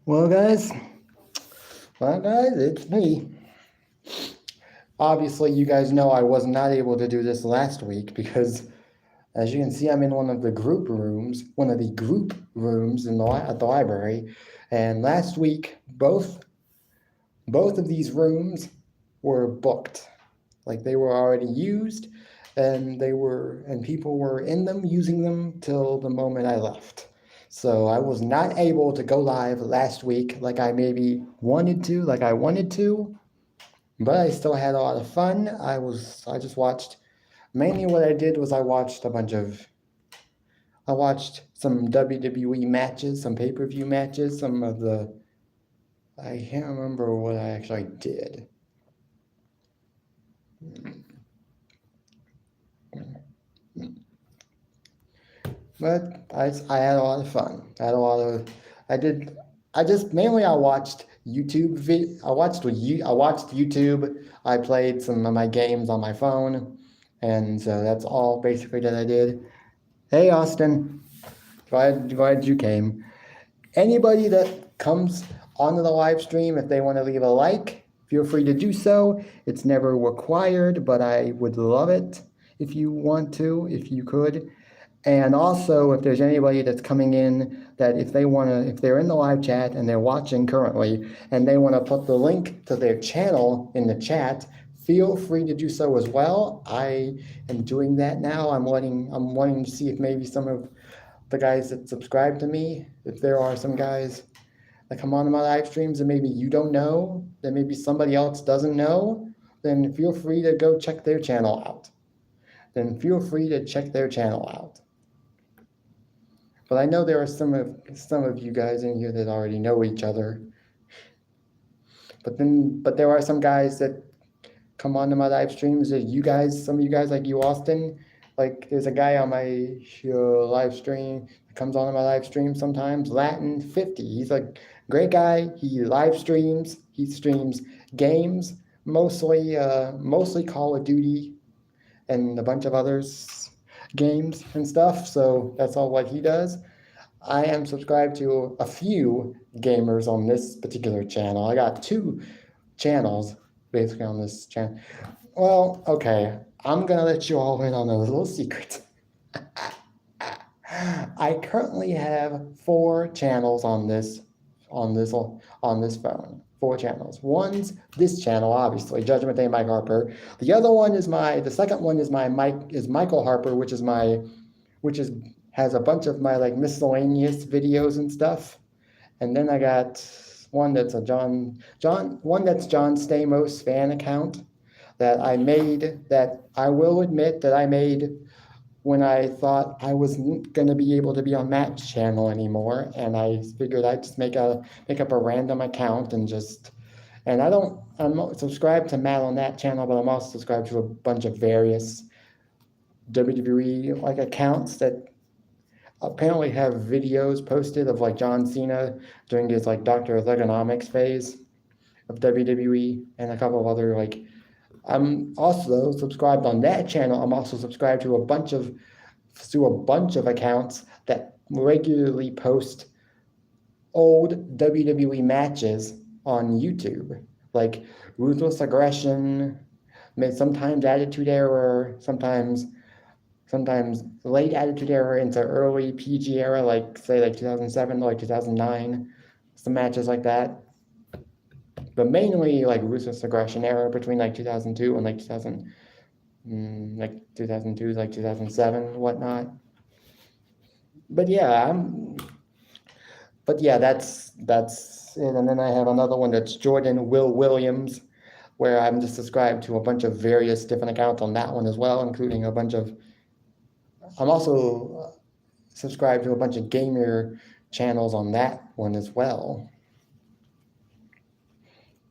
Well, guys, it's me. Obviously, you guys know I was not able to do this last week because, as you can see, I'm in one of the group rooms at the library. And last week, both of these rooms were booked, like they were already used, and people were in them using them till the moment I left. So I was not able to go live last week like like I wanted to, but I still had a lot of fun. I just watched, mainly what I did was I watched some WWE matches, some pay-per-view matches, I can't remember what I actually did. But I had a lot of fun. I did, I just, mainly I watched I watched YouTube. I played some of my games on my phone. And so that's all basically that I did. Hey, Austin, glad you came. Anybody that comes onto the live stream, if they want to leave a like, feel free to do so. It's never required, but I would love it if if you could. And also, if there's anybody that's coming in that if they're in the live chat and they're watching currently and they want to put the link to their channel in the chat, feel free to do so as well. I am doing that now. I'm wanting to see if maybe some of the guys that subscribe to me, if there are some guys that come on my live streams and maybe you don't know, that maybe somebody else doesn't know, then feel free to go check their channel out. But I know there are some of you guys in here that already know each other. But there are some guys that come onto my live streams that some of you guys like you, Austin. Like there's a guy on my live stream that comes on my live stream sometimes, Latin 50. He's a great guy. He streams games, mostly Call of Duty and a bunch of others games and stuff. So that's all what he does. I am subscribed to a few gamers on this particular channel. I got 2 channels basically on this channel. Well, okay, I'm gonna let you all in on a little secret. I currently have 4 channels on this phone. 4 channels. One's this channel, obviously, Judgment Day Mike Harper. The second one is Michael Harper, which has a bunch of my like miscellaneous videos and stuff. And then I got one that's John Stamos fan account that I will admit that I made when I thought I wasn't going to be able to be on Matt's channel anymore, and I figured I'd just make up a random account I'm subscribed to Matt on that channel, but I'm also subscribed to a bunch of various WWE like accounts that apparently have videos posted of like John Cena during his like Dr. Thuganomics phase of WWE and a couple of other like. I'm also subscribed on that channel. I'm also subscribed to a bunch of accounts that regularly post old WWE matches on YouTube, like Ruthless Aggression, sometimes Attitude Era, sometimes late Attitude Era into early PG era, like say like 2007 to like 2009, some matches like that. But mainly like Ruthless Aggression era between like 2002 and like 2002 like 2007 whatnot. But yeah, that's it. And then I have another one that's Jordan Will Williams, where I'm just subscribed to a bunch of various different accounts on that one as well, including I'm also subscribed to a bunch of gamer channels on that one as well.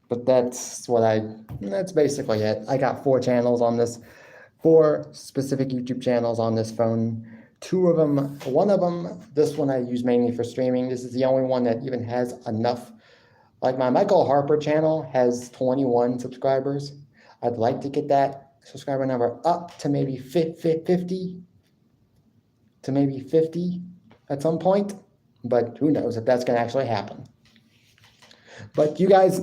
But that's basically it. I got 4 channels on this, 4 specific YouTube channels on this phone. One of them, this one I use mainly for streaming. This is the only one that even has enough. Like my Michael Harper channel has 21 subscribers. I'd like to get that subscriber number up to maybe 50 at some point, but who knows if that's going to actually happen. But you guys,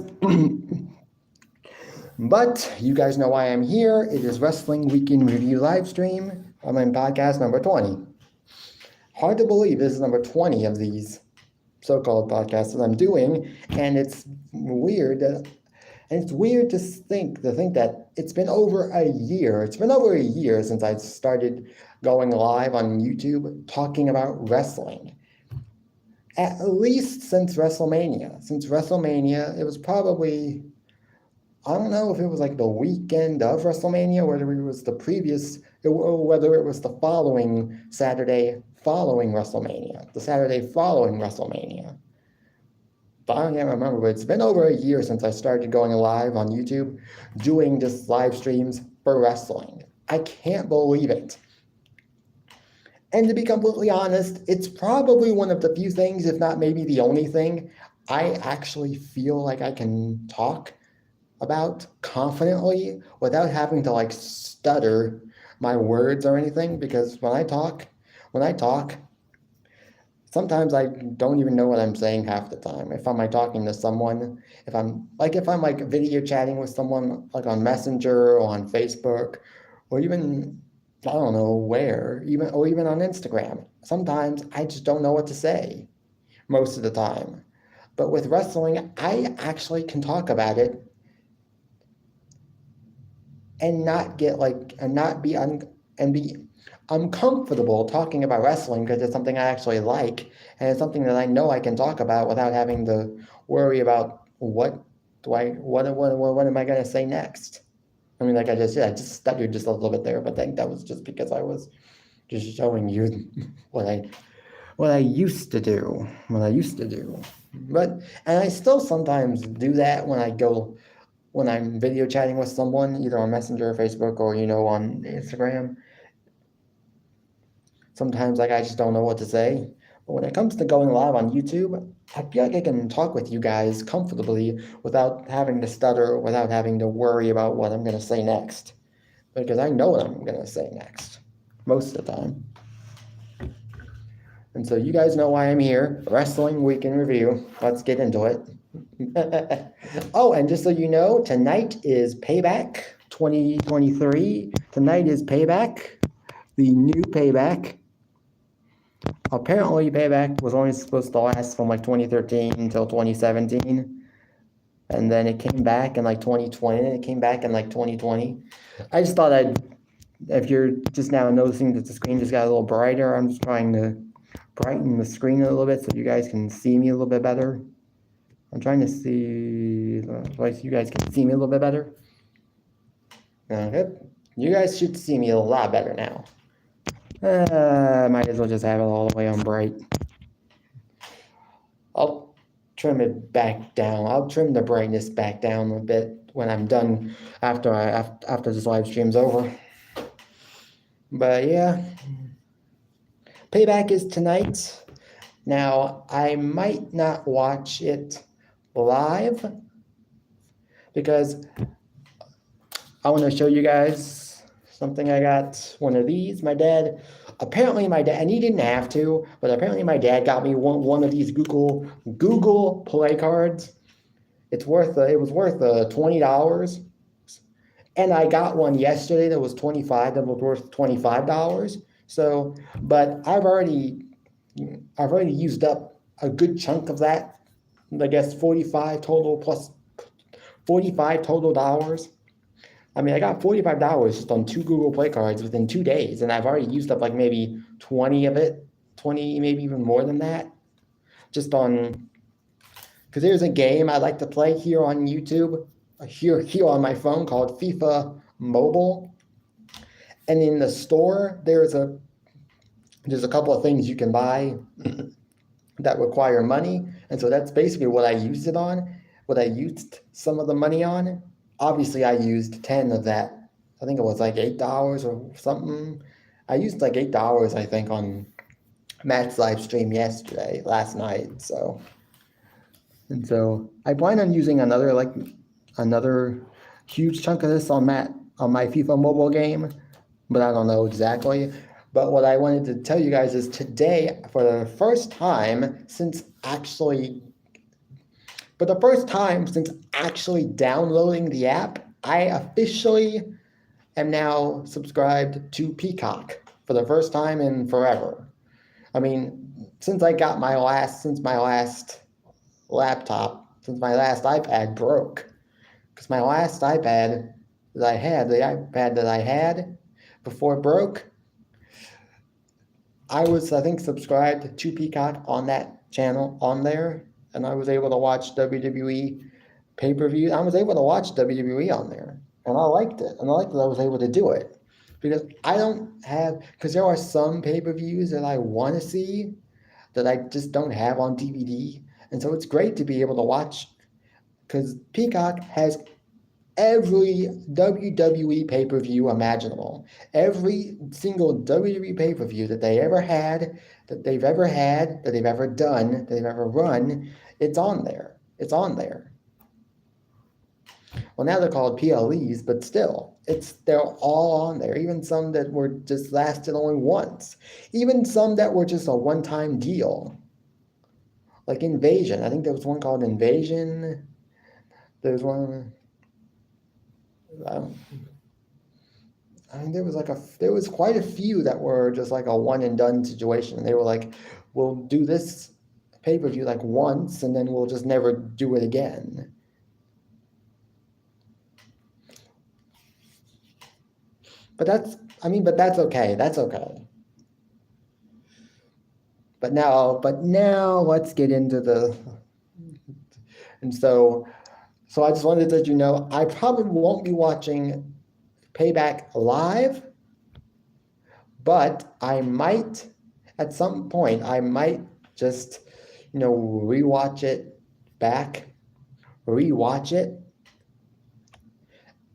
know why I'm here. It is Wrestling Week in Review live stream. I'm in podcast number 20. Hard to believe this is number 20 of these so-called podcasts that I'm doing, and it's weird. And it's weird to think that it's been over a year. It's been over a year since I started going live on YouTube talking about wrestling. At least since WrestleMania. Since WrestleMania, it was probably, I don't know if it was like the weekend of WrestleMania, whether it was the previous, or whether it was the following Saturday following WrestleMania, the Saturday following WrestleMania. But I can't remember, but it's been over a year since I started going live on YouTube, doing just live streams for wrestling. I can't believe it. And to be completely honest, it's probably one of the few things, if not maybe the only thing, I actually feel like I can talk about confidently without having to like stutter my words or anything, because when I talk, sometimes I don't even know what I'm saying half the time. If I'm like talking to someone, if I'm like video chatting with someone like on Messenger or on Facebook, or even I don't know where, even on Instagram. Sometimes I just don't know what to say most of the time. But with wrestling, I actually can talk about it and not get like and not be be uncomfortable talking about wrestling because it's something I actually like and it's something that I know I can talk about without having to worry about what am I gonna say next. I mean, like I just said, I just stuttered just a little bit there, but I think that was just because I was just showing you what I used to do. But and I still sometimes do that when I'm video chatting with someone, either on Messenger or Facebook or on Instagram. Sometimes like I just don't know what to say. But when it comes to going live on YouTube, I feel like I can talk with you guys comfortably without having to stutter, without having to worry about what I'm going to say next. Because I know what I'm going to say next, most of the time. And so you guys know why I'm here. Wrestling Week in Review. Let's get into it. Oh, and just so you know, tonight is Payback 2023. Tonight is Payback, the new Payback. Apparently, Payback was only supposed to last from like 2013 until 2017. And then it came back in like 2020, and it came back in like 2020. I just thought if you're just now noticing that the screen just got a little brighter, I'm just trying to brighten the screen a little bit so you guys can see me a little bit better. I'm trying to see, like you guys can see me a little bit better. Okay. You guys should see me a lot better now. Might as well just have it all the way on bright. I'll trim it back down. I'll trim the brightness back down a bit when I'm done after this live stream's over. But yeah, Payback is tonight. Now, I might not watch it live because I want to show you guys something I got. One of these. My dad, and he didn't have to, but apparently my dad got me one of these Google Play cards. It was worth $20. And I got one yesterday that was $25, that was worth $25. So, but I've already used up a good chunk of that. I guess 45 total plus $45 I mean, I got $45 just on 2 Google Play cards within 2 days, and I've already used up like maybe 20 of it, 20, maybe even more than that, just on, because there's a game I like to play here on YouTube, here on my phone called FIFA Mobile, and in the store there's a couple of things you can buy that require money, and so that's basically what I used it on, what I used some of the money on. Obviously, I used 10 of that. I think it was like $8 or something. I used like $8, I think, on Matt's live stream last night. So I plan on using another huge chunk of this on my FIFA mobile game, but I don't know exactly. But what I wanted to tell you guys is today, for the first time since actually But the first time since actually downloading the app, I officially am now subscribed to Peacock for the first time in forever. I mean, since my last laptop, since my last iPad broke, because my last iPad that I had, the iPad that I had before it broke, I was, I think, subscribed to Peacock on that channel on there, and I was able to watch WWE pay-per-view. I was able to watch WWE on there, and I liked it, and I liked that I was able to do it because I don't have, because there are some pay-per-views that I want to see that I just don't have on DVD, and so it's great to be able to watch because Peacock has every WWE pay-per-view imaginable. Every single WWE pay-per-view that they ever had, that they've ever had, that they've ever done, that they've ever run, it's on there. It's on there. Well, now they're called PLEs, but still, they're all on there. Even some that were just lasted only once. Even some that were just a one-time deal. Like Invasion. I think there was one called Invasion. There's one. I mean, there was quite a few that were just like a one and done situation. They were like, we'll do this pay-per-view like once and then we'll just never do it again. But that's okay. That's okay. But now let's get into the, and so I just wanted to let you know, I probably won't be watching Payback live, but I might, at some point, I might just, rewatch it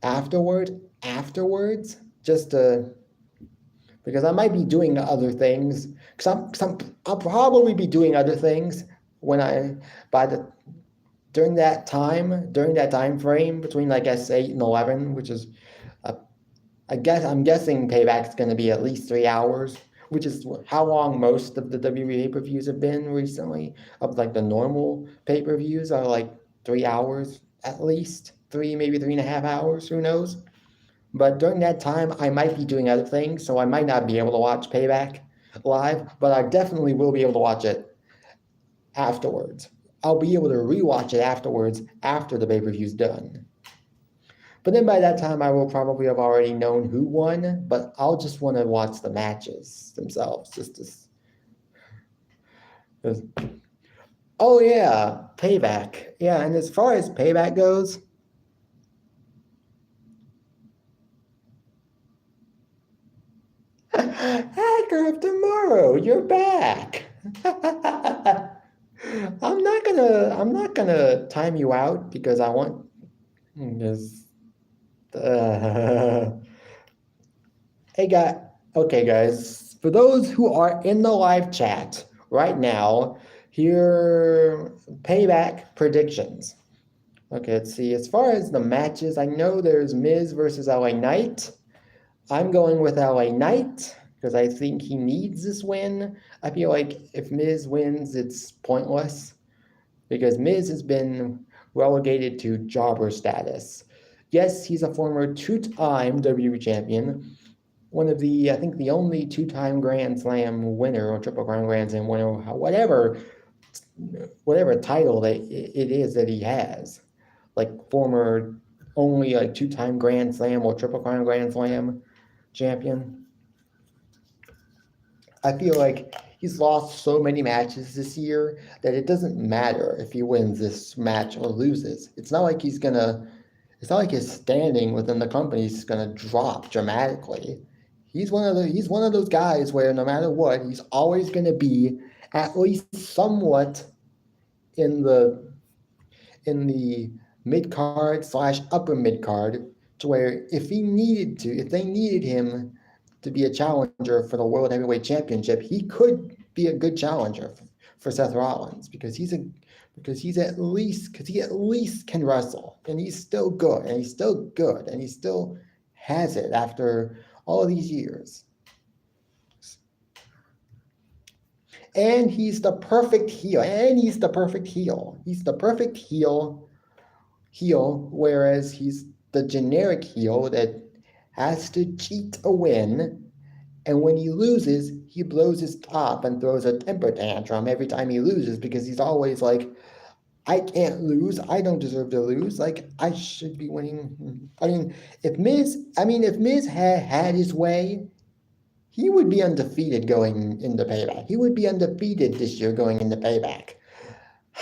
afterwards, just to, because I might be doing other things, I'll probably be doing other things during that time frame between, I guess, 8 and 11, which is, I'm guessing Payback's going to be at least 3 hours, which is how long most of the WWE pay-per-views have been recently. Of like the normal pay-per-views are like 3 hours at least, maybe 3.5 hours, who knows? But during that time, I might be doing other things, so I might not be able to watch Payback live, but I definitely will be able to watch it afterwards. I'll be able to rewatch it afterwards after the pay-per-view's done. But then by that time, I will probably have already known who won, but I'll just want to watch the matches themselves. Oh yeah, Payback. Yeah, and as far as Payback goes, Hacker of Tomorrow, you're back. I'm not gonna time you out because I want this. Okay, guys. For those who are in the live chat right now, here Payback predictions. Okay, let's see. As far as the matches, I know there's Miz versus LA Knight. I'm going with LA Knight because I think he needs this win. I feel like if Miz wins, it's pointless because Miz has been relegated to jobber status. Yes, he's a former 2-time WWE champion, one of I think the only 2-time Grand Slam winner or Triple Crown Grand Slam winner, whatever title that it is that he has, like former only like 2-time Grand Slam or Triple Crown Grand Slam champion. I feel like he's lost so many matches this year that it doesn't matter if he wins this match or loses. It's not like his standing within the company is gonna drop dramatically. He's one of those guys where no matter what, he's always gonna be at least somewhat in the mid card / upper mid card, to where if they needed him to be a challenger for the World Heavyweight Championship, he could be a good challenger for Seth Rollins because he at least can wrestle, and he's still good, and he still has it after all of these years. And he's the perfect heel. He's the perfect heel, whereas he's the generic heel that has to cheat a win. And when he loses, he blows his top and throws a temper tantrum every time he loses because he's always like, I can't lose. I don't deserve to lose. Like, I should be winning. If Miz had his way, he would be undefeated going into Payback. He would be undefeated this year going into Payback.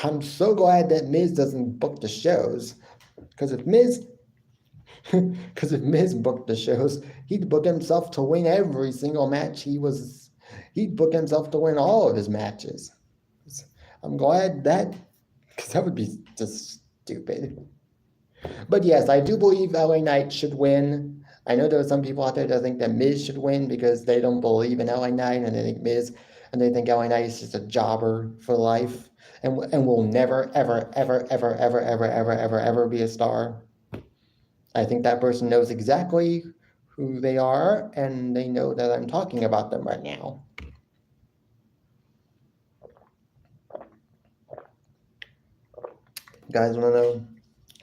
I'm so glad that Miz doesn't book the shows, because if Miz booked the shows, he'd book himself to win every single match he'd book himself to win all of his matches. I'm glad that, because that would be just stupid. But yes, I do believe LA Knight should win. I know there are some people out there that think that Miz should win because they don't believe in LA Knight and they think LA Knight is just a jobber for life and will never, ever, ever, ever, ever, ever, ever, ever, ever be a star. I think that person knows exactly who they are, and they know that I'm talking about them right now. You guys want to know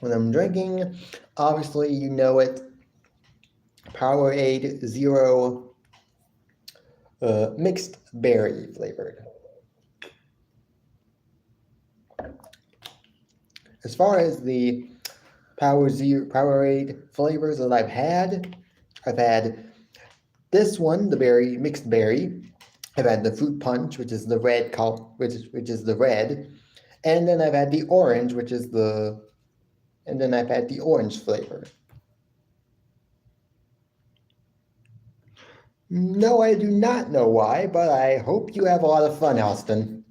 what I'm drinking? Obviously, you know it. Powerade Zero mixed berry flavored. As far as the Powerade flavors that I've had this one, the mixed berry. I've had the fruit punch, which is the red which is the red, and then I've had the orange, and then I've had the orange flavor. No, I do not know why, but I hope you have a lot of fun, Austin.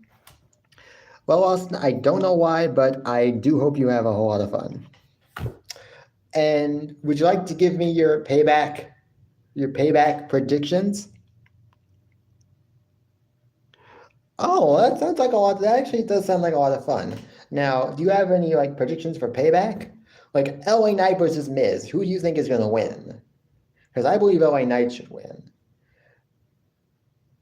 Well, Austin, I don't know why, but I do hope you have a whole lot of fun. And would you like to give me your payback predictions? Oh, that sounds like a lot. That actually does sound like a lot of fun. Now, do you have any predictions for payback? Like LA Knight versus Miz, who do you think is going to win? Because I believe LA Knight should win.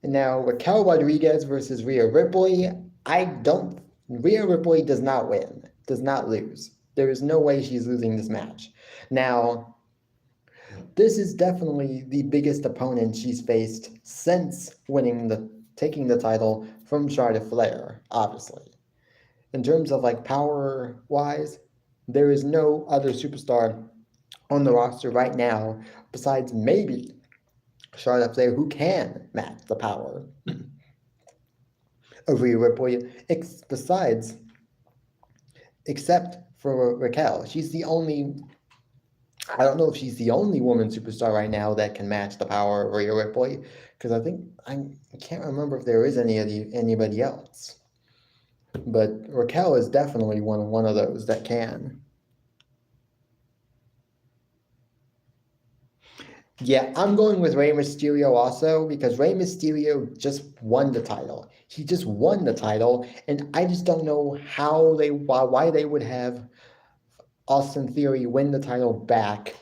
And now Raquel Rodriguez versus Rhea Ripley. Rhea Ripley does not win, does not lose. There is no way she's losing this match. Now, this is definitely the biggest opponent she's faced since taking the title from Charlotte Flair, obviously. In terms of power-wise, there is no other superstar on the roster right now besides maybe Charlotte Flair who can match the power of Rhea Ripley, except for Raquel. I don't know if she's the only woman superstar right now that can match the power of Rhea Ripley, because I can't remember if there is anybody else. But Raquel is definitely one of those that can. Yeah, I'm going with Rey Mysterio also, because Rey Mysterio just won the title. He just won the title, and I just don't know why they would have Austin Theory win the title back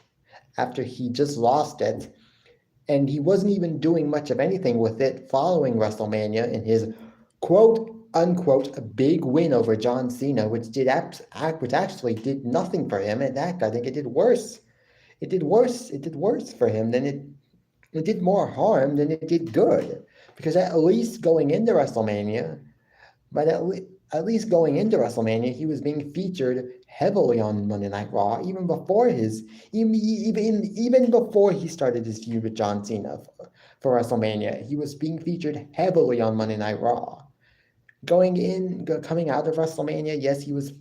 after he just lost it. And he wasn't even doing much of anything with it following WrestleMania in his quote unquote big win over John Cena, which actually did nothing for him. In fact, I think it did worse. It did worse for him than it did more harm than it did good. Because at least going into WrestleMania, he was being featured heavily on Monday Night Raw, even before he started his feud with John Cena for WrestleMania. He was being featured heavily on Monday Night Raw. Coming out of WrestleMania, yes, he was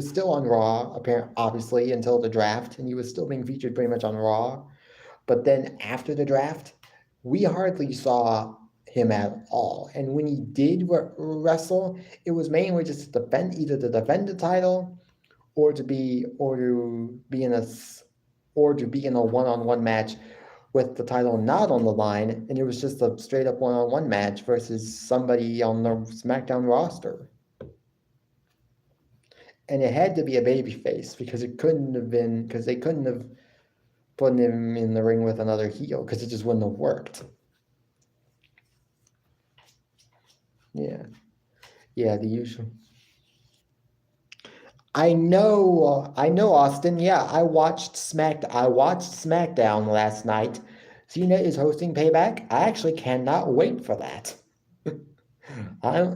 still on Raw, obviously, until the draft, and he was still being featured pretty much on Raw. But then after the draft, we hardly saw him at all. And when he did wrestle, it was mainly just to defend the title, or to be in a one-on-one match with the title not on the line, and it was just a straight up one-on-one match versus somebody on the SmackDown roster. And it had to be a babyface because they couldn't have put him in the ring with another heel because it just wouldn't have worked. Yeah. Yeah, the usual. I know, Austin. Yeah, I watched SmackDown last night. Cena is hosting Payback. I actually cannot wait for that. I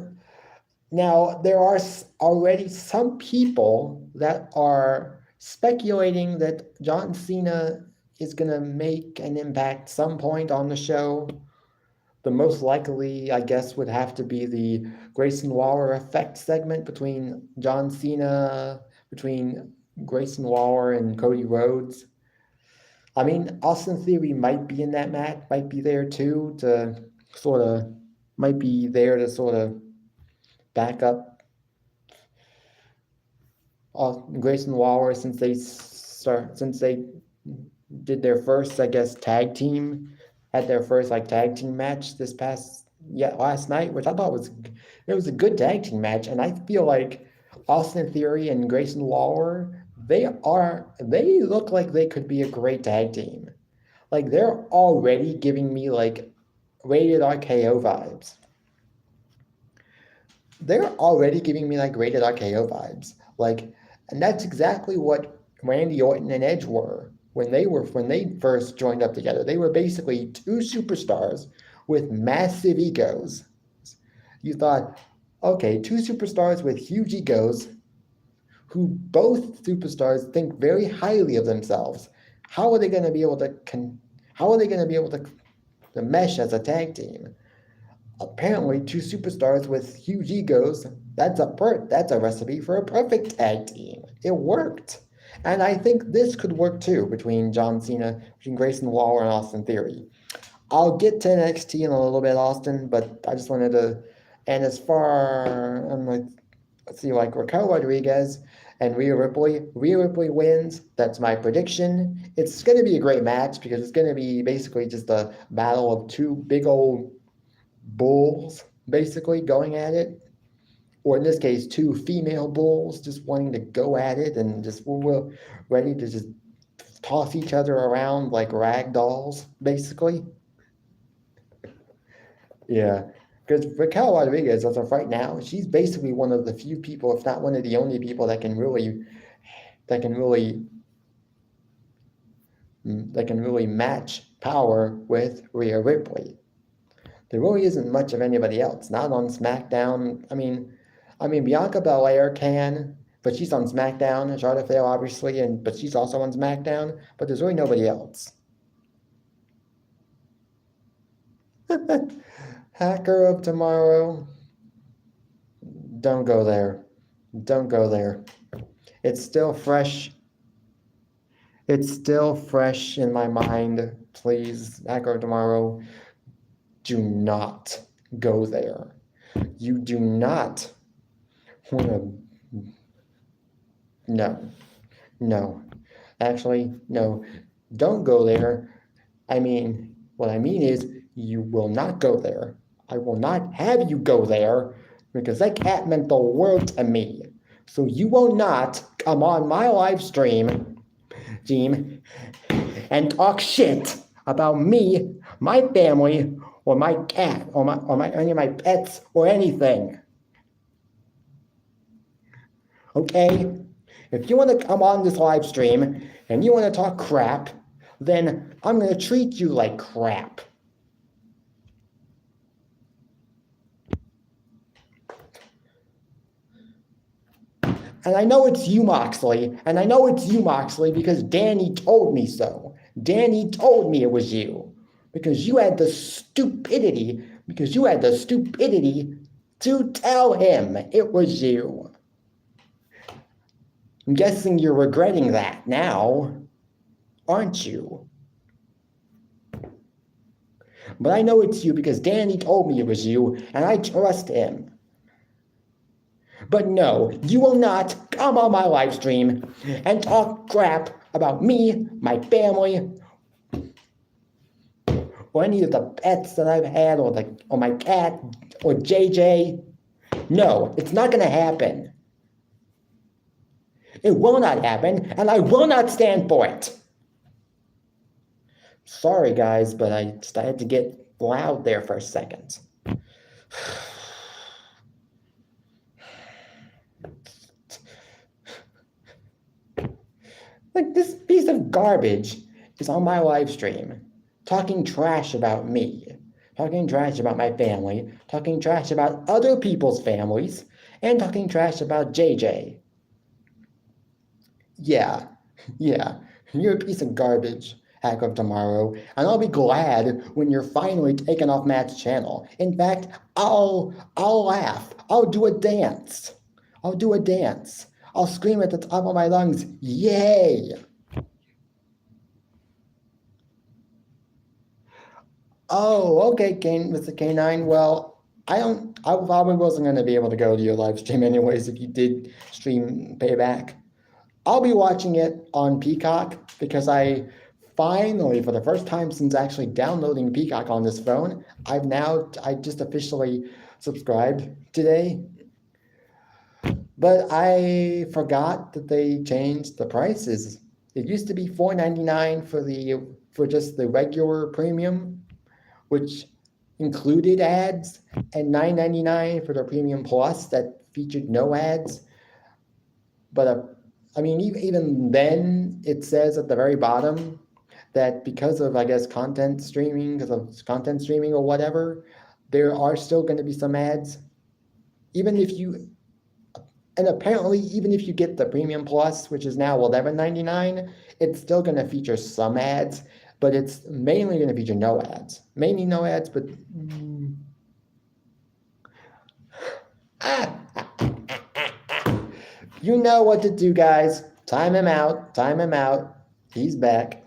Now there are already some people that are speculating that John Cena is gonna make an impact some point on the show. The most likely, I guess, would have to be the Grayson Waller effect segment between Grayson Waller and Cody Rhodes. I mean, Austin Theory might be in that match, might be there too to sort of, might be there to sort of back up Grayson Waller since they did their first, I guess, had their first like tag team match last night, which I thought was a good tag team match, and I feel like Austin Theory and Grayson Waller, they look like they could be a great tag team. Like they're already giving me like rated RKO vibes. They're already giving me like rated RKO vibes. Like, and that's exactly what Randy Orton and Edge were when they first joined up together. They were basically two superstars with massive egos. You thought, okay, two superstars with huge egos who both superstars think very highly of themselves. How are they going to be able to how are they going to be able to mesh as a tag team? Apparently, two superstars with huge egos, that's a recipe for a perfect tag team. It worked. And I think this could work too between Grayson Waller and Austin Theory. I'll get to NXT in a little bit, Austin, but I just wanted to. And as far, I'm like, let's see, like Raquel Rodriguez and Rhea Ripley. Rhea Ripley wins. That's my prediction. It's going to be a great match because it's going to be basically just a battle of two big old bulls basically going at it, or in this case, two female bulls just wanting to go at it and just we're ready to just toss each other around like rag dolls, basically. Yeah, because Raquel Rodriguez, as of right now, she's basically one of the few people, if not one of the only people, that can really that can really match power with Rhea Ripley. There really isn't much of anybody else. Not on SmackDown. I mean Bianca Belair can, but she's on SmackDown. Charlotte Flair, obviously, but she's also on SmackDown. But there's really nobody else. Hacker of Tomorrow. Don't go there. Don't go there. It's still fresh. It's still fresh in my mind. Please, Hacker of Tomorrow, do not go there. You do not want to. No. No. Actually, no. Don't go there. What I mean is, you will not go there. I will not have you go there because that cat meant the world to me. So you will not come on my live stream, and talk shit about me, my family, or my cat, or any of my pets, or anything. Okay? If you want to come on this live stream and you want to talk crap, then I'm going to treat you like crap. And I know it's you, Moxley. And I know it's you, Moxley, because Danny told me so. Danny told me it was you. Because you had the stupidity to tell him it was you. I'm guessing you're regretting that now, aren't you? But I know it's you because Danny told me it was you, and I trust him. But no, you will not come on my live stream and talk crap about me, my family, or any of the pets that I've had, or my cat, or JJ. No, it's not going to happen. It will not happen, and I will not stand for it. Sorry, guys, but I had to get loud there for a second. Like, this piece of garbage is on my live stream, talking trash about me, talking trash about my family, talking trash about other people's families, and talking trash about JJ. Yeah, yeah, you're a piece of garbage, Hack of Tomorrow, and I'll be glad when you're finally taken off Matt's channel. In fact, I'll laugh. I'll do a dance. I'll do a dance. I'll scream at the top of my lungs, yay! Oh, okay, Mr. K9. Well, I probably wasn't going to be able to go to your live stream anyways if you did stream Payback. I'll be watching it on Peacock because I finally, for the first time since actually downloading Peacock on this phone, I just officially subscribed today. But I forgot that they changed the prices. It used to be $4.99 for just the regular premium, which included ads, and $9.99 for the Premium Plus that featured no ads. But I mean, even then, it says at the very bottom that because of, I guess, content streaming or whatever, there are still going to be some ads. And apparently, even if you get the Premium Plus, which is now $11.99, it's still going to feature some ads, but it's mainly going to feature no ads. Mainly no ads, but you know what to do, guys. Time him out. Time him out. He's back.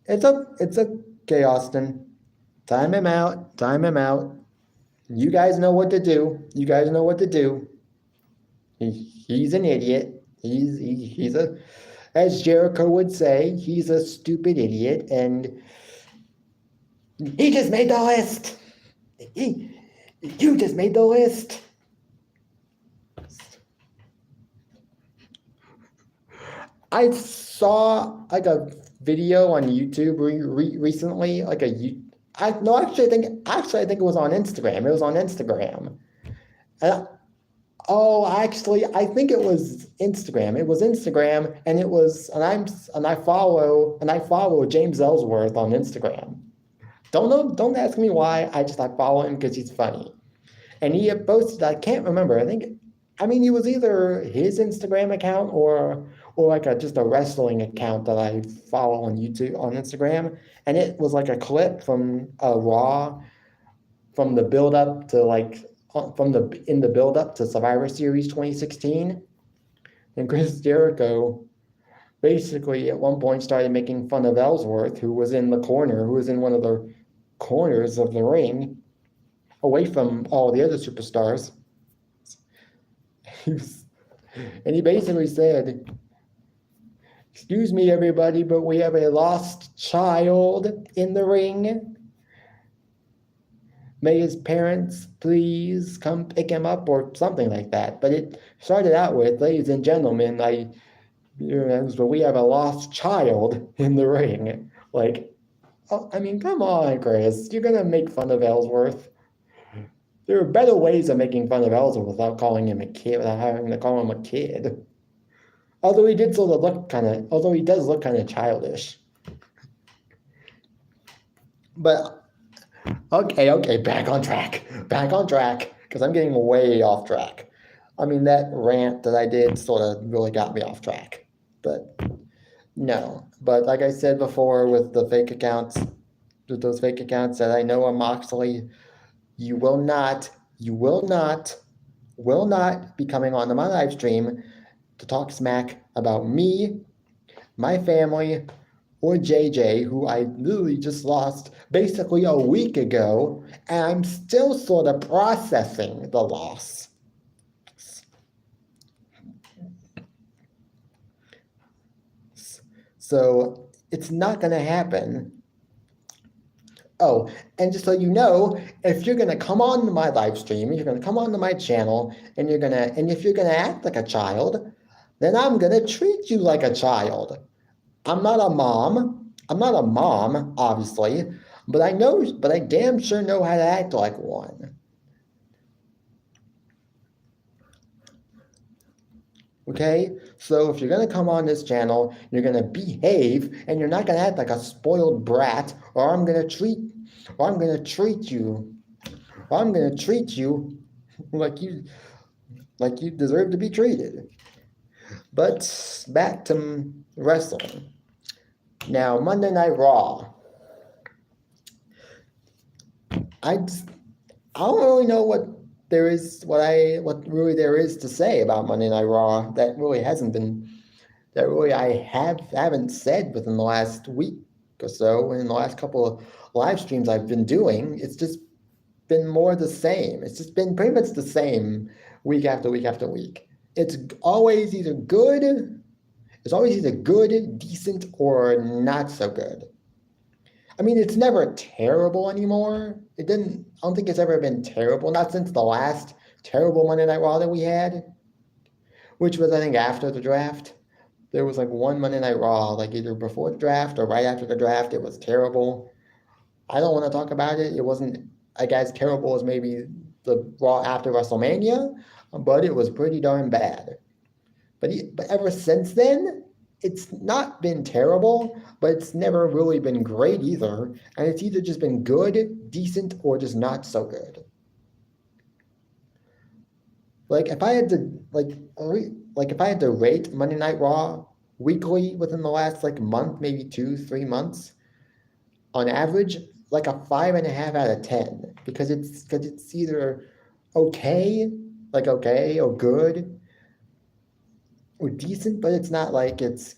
It's okay, Austin. Time him out. Time him out. You guys know what to do. You guys know what to do. He's an idiot. He's a, as Jericho would say, he's a stupid idiot, and he just made the list. You just made the list. I saw like a video on YouTube recently, like actually I think it was on Instagram. It was on Instagram. Actually, I think it was Instagram. It was Instagram, and I follow James Ellsworth on Instagram. Don't ask me why. I follow him because he's funny. And he had posted, I can't remember. It was either his Instagram account or like just a wrestling account that I follow on YouTube on Instagram, and it was like a clip from a Raw from the build up to in the build up to Survivor Series 2016, and Chris Jericho basically at one point started making fun of Ellsworth, who was in one of the corners of the ring, away from all the other superstars. And he basically said, "Excuse me, everybody, but we have a lost child in the ring. May his parents please come pick him up," or something like that. But it started out with, "Ladies and gentlemen, but we have a lost child in the ring." Like, come on, Chris. You're going to make fun of Ellsworth. There are better ways of making fun of Ellsworth without calling him a kid, without having to call him a kid. Although he does look kind of childish. But, okay, back on track, because I'm getting way off track. That rant that I did sort of really got me off track. But, no. But like I said before with those fake accounts that I know are Moxley, you will not be coming onto my live stream to talk smack about me, my family, or JJ, who I literally just lost basically a week ago, and I'm still sort of processing the loss. So it's not going to happen. Oh, and just so you know, if you're going to come on to my live stream, you're going to come onto my channel, and if you're going to act like a child, then I'm going to treat you like a child. I'm not a mom, obviously, but I damn sure know how to act like one. Okay? So if you're gonna come on this channel, you're gonna behave and you're not gonna act like a spoiled brat, or I'm gonna treat you, like you deserve to be treated. But back to wrestling. Now, Monday Night Raw. I don't really know what really there is to say about Monday Night Raw that really haven't said within the last week or so. In the last couple of live streams I've been doing, it's just been more the same. It's just been pretty much the same week after week after week. It's always either good, decent, or not so good. I mean, it's never terrible anymore. I don't think it's ever been terrible, not since the last terrible Monday Night Raw that we had, which was, I think, after the draft. There was like one Monday Night Raw, like either before the draft or right after the draft. It was terrible. I don't want to talk about it. It wasn't, I guess, terrible as maybe the Raw after WrestleMania, but it was pretty darn bad. But ever since then, it's not been terrible, but it's never really been great either. And it's either just been good, decent, or just not so good. Like if I had to rate Monday Night Raw weekly within the last like month, maybe 2-3 months, on average, like a 5.5 out of 10, because it's either okay, or good, or decent, but it's not like it's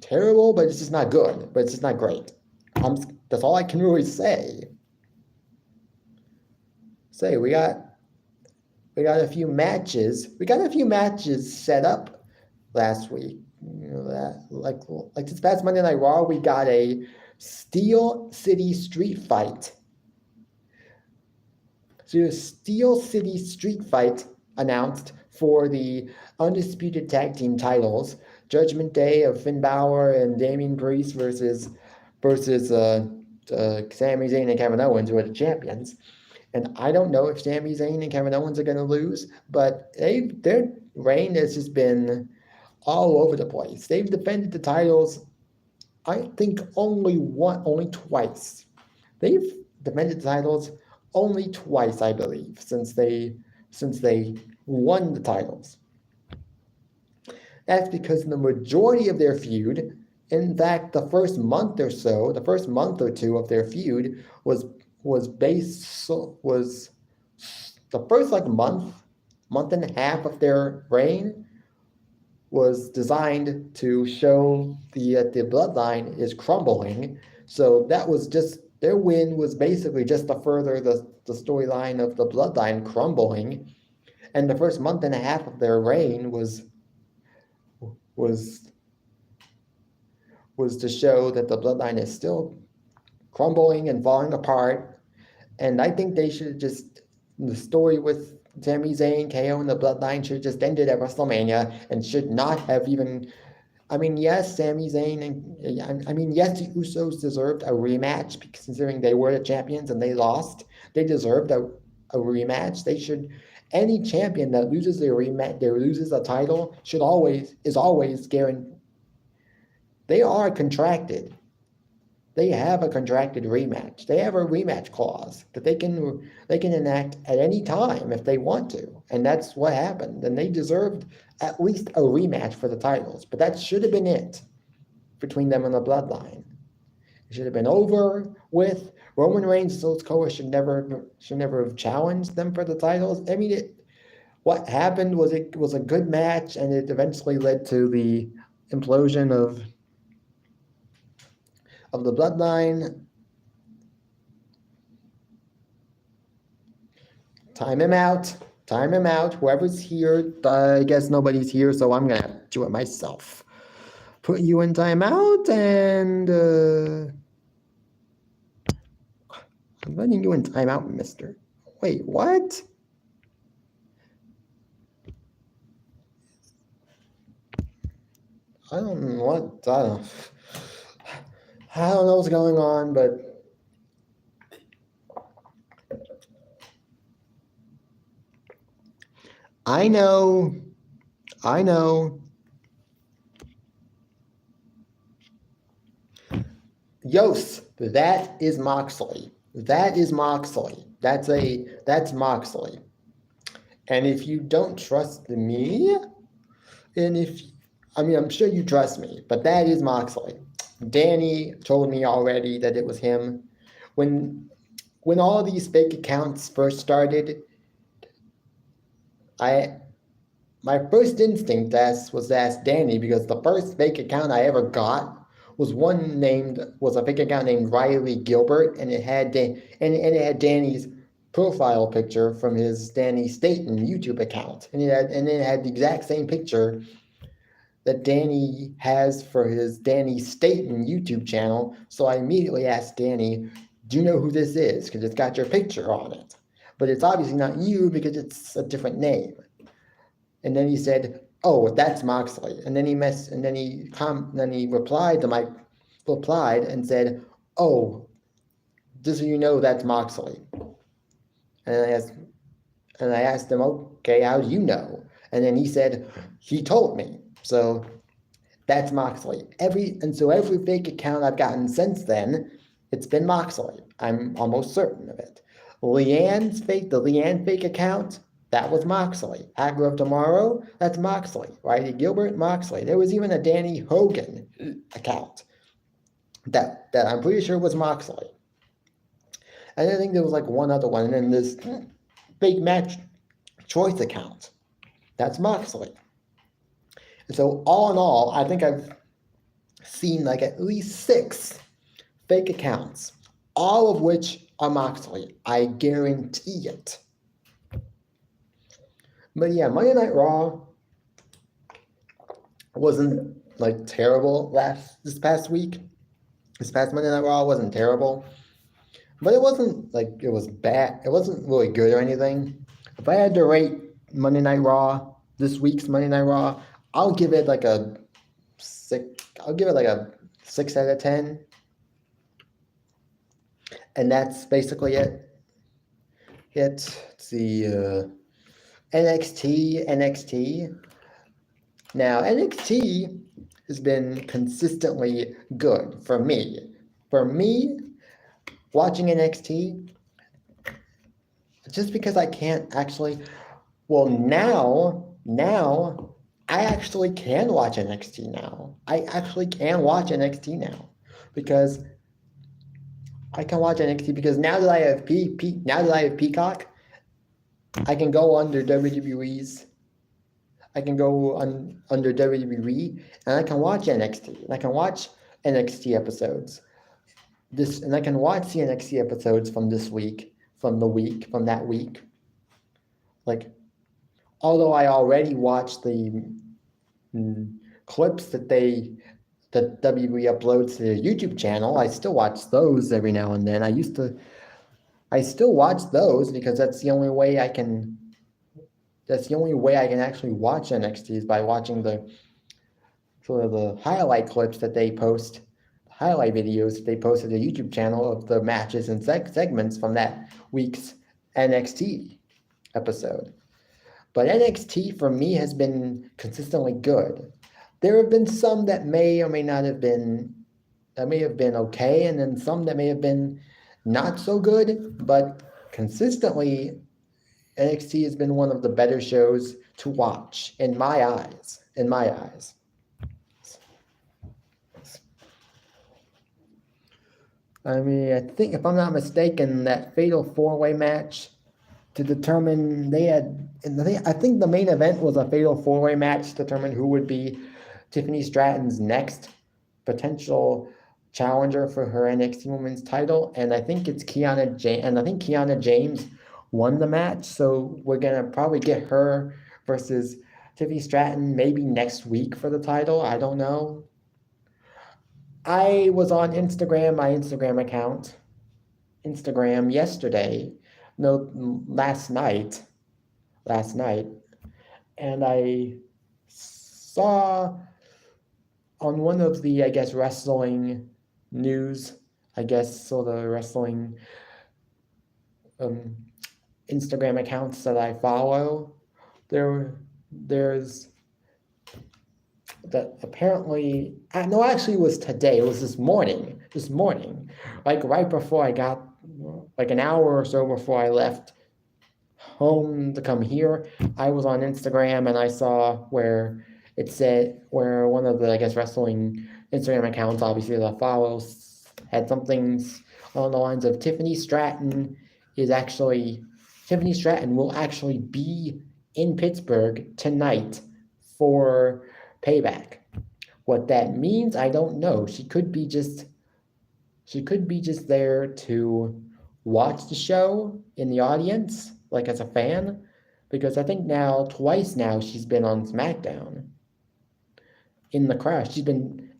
terrible, but it's just not good, but it's just not great. That's all I can really say. We got a few matches. We got a few matches set up last week. You know that, like this past Monday Night Raw, we got a Steel City Street Fight. So a Steel City Street Fight announced for the undisputed tag team titles. Judgment Day of Finn Balor and Damian Priest versus Sami Zayn and Kevin Owens, who are the champions. And I don't know if Sami Zayn and Kevin Owens are going to lose, but their reign has just been all over the place. They've defended the titles, I think, only twice. They've defended the titles only twice, I believe, since they won the titles. That's because the majority of their feud, in fact, the first month or two of their feud was the first like month and a half of their reign was designed to show the bloodline is crumbling. So that was just, their win was basically just to further the storyline of the bloodline crumbling. And the first month and a half of their reign was to show that the bloodline is still crumbling and falling apart. And I think they should just, the story with Sami Zayn, KO, and the bloodline should just ended at WrestleMania and should not have even. I mean, yes, Sami Zayn yes, the Usos deserved a rematch, considering they were the champions and they lost. They deserved a rematch. They should. Any champion that loses loses a title is always guaranteed. They are contracted. They have a contracted rematch. They have a rematch clause that they can enact at any time if they want to. And that's what happened. And they deserved at least a rematch for the titles. But that should have been it between them and the bloodline. It should have been over with. Roman Reigns and Sikoa should never have challenged them for the titles. I mean, what happened was it was a good match, and it eventually led to the implosion of the bloodline. Time him out. Whoever's here, I guess nobody's here, so I'm going to do it myself. Put you in timeout, and I'm letting you in timeout, mister. Wait, what? I don't know what's going on, but I know I know. Yos, that is Moxley. That is Moxley. That's Moxley. And if you don't trust me, and I'm sure you trust me, but that is Moxley. Danny told me already that it was him. When all these fake accounts first started, my first instinct was to ask Danny, because the first fake account I ever got was a fake account named Riley Gilbert, and it had Danny's profile picture from his Danny Staten YouTube account, and it had the exact same picture that Danny has for his Danny Staten YouTube channel. So I immediately asked Danny, "Do you know who this is? Because it's got your picture on it, but it's obviously not you because it's a different name." And then he said, "Oh, that's Moxley." And then he replied and said, "Oh, just so you know, that's Moxley." And I asked him, "Okay, how do you know?" And then he said, "He told me." So that's Moxley. Every fake account I've gotten since then, it's been Moxley. I'm almost certain of it. The Leanne fake account, that was Moxley. Hacker of Tomorrow, that's Moxley. Riley Gilbert, Moxley. There was even a Danny Hogan account that I'm pretty sure was Moxley. And I think there was like one other one, and then this fake match choice account, that's Moxley. And so all in all, I think I've seen like at least 6 fake accounts, all of which are Moxley. I guarantee it. But yeah, Monday Night Raw wasn't like terrible this past week. This past Monday Night Raw wasn't terrible, but it wasn't like it was bad. It wasn't really good or anything. If I had to rate Monday Night Raw, this week's Monday Night Raw, I'll give it like a 6. I'll give it like a 6 out of 10. And that's basically it. Let's see, NXT. Now, NXT has been consistently good for me. For me, watching NXT, just because I can't actually, well, now, I actually can watch NXT now. I actually can watch NXT now, because I can watch NXT because now that I have Peacock, I can go under WWE's. I can go under WWE, and I can watch NXT. And I can watch NXT episodes. And I can watch the NXT episodes from this week, from that week. Like, although I already watched the clips that WWE uploads to their YouTube channel, I still watch those every now and then. I still watch those because that's the only way I can actually watch NXT, is by watching the highlight clips that they post, highlight videos that they post to the YouTube channel of the matches and segments from that week's NXT episode. But NXT for me has been consistently good. There have been some that may or may not have been, okay, and then some that may have been not so good, but consistently NXT has been one of the better shows to watch in my eyes. I mean, I think, if I'm not mistaken, that fatal 4-way match to determine I think the main event was a fatal 4-way match to determine who would be Tiffany Stratton's next potential challenger for her NXT Women's title, and I think it's Kiana James won the match, so we're gonna probably get her versus Tiffany Stratton maybe next week for the title. I don't know. I was on my Instagram account, yesterday, last night, and I saw on one of the, I guess, wrestling news, the wrestling Instagram accounts that I follow, there's that apparently, no, actually it was today. It was this morning, like right before I got, like an hour or so before I left home to come here, I was on Instagram and I saw where it said, where one of the, I guess, wrestling Instagram accounts, obviously that I follow, had something along the lines of Tiffany Stratton will actually be in Pittsburgh tonight for Payback. What that means, I don't know. She could be just there to watch the show in the audience, like as a fan, because I think twice now she's been on SmackDown in the crowd.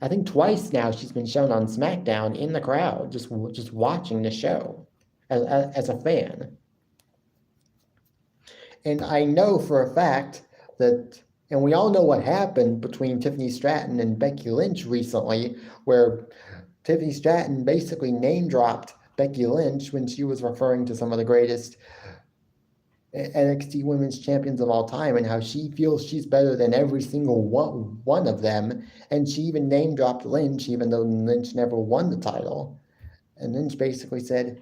I think twice now she's been shown on SmackDown in the crowd, just watching the show as a fan. And I know for a fact that, and we all know what happened between Tiffany Stratton and Becky Lynch recently, where Tiffany Stratton basically name dropped Becky Lynch when she was referring to some of the greatest NXT Women's Champions of all time and how she feels she's better than every single one of them. And she even name dropped Lynch, even though Lynch never won the title. And Lynch basically said,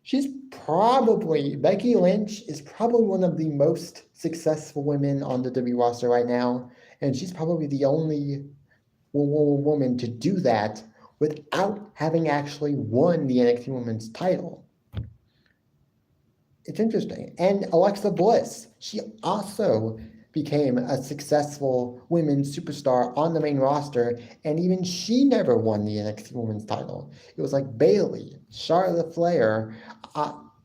Becky Lynch is probably one of the most successful women on the WWE roster right now. And she's probably the only woman to do that without having actually won the NXT Women's title. It's interesting. And Alexa Bliss, she also became a successful women's superstar on the main roster, and even she never won the NXT Women's title. It was like Bayley, Charlotte Flair,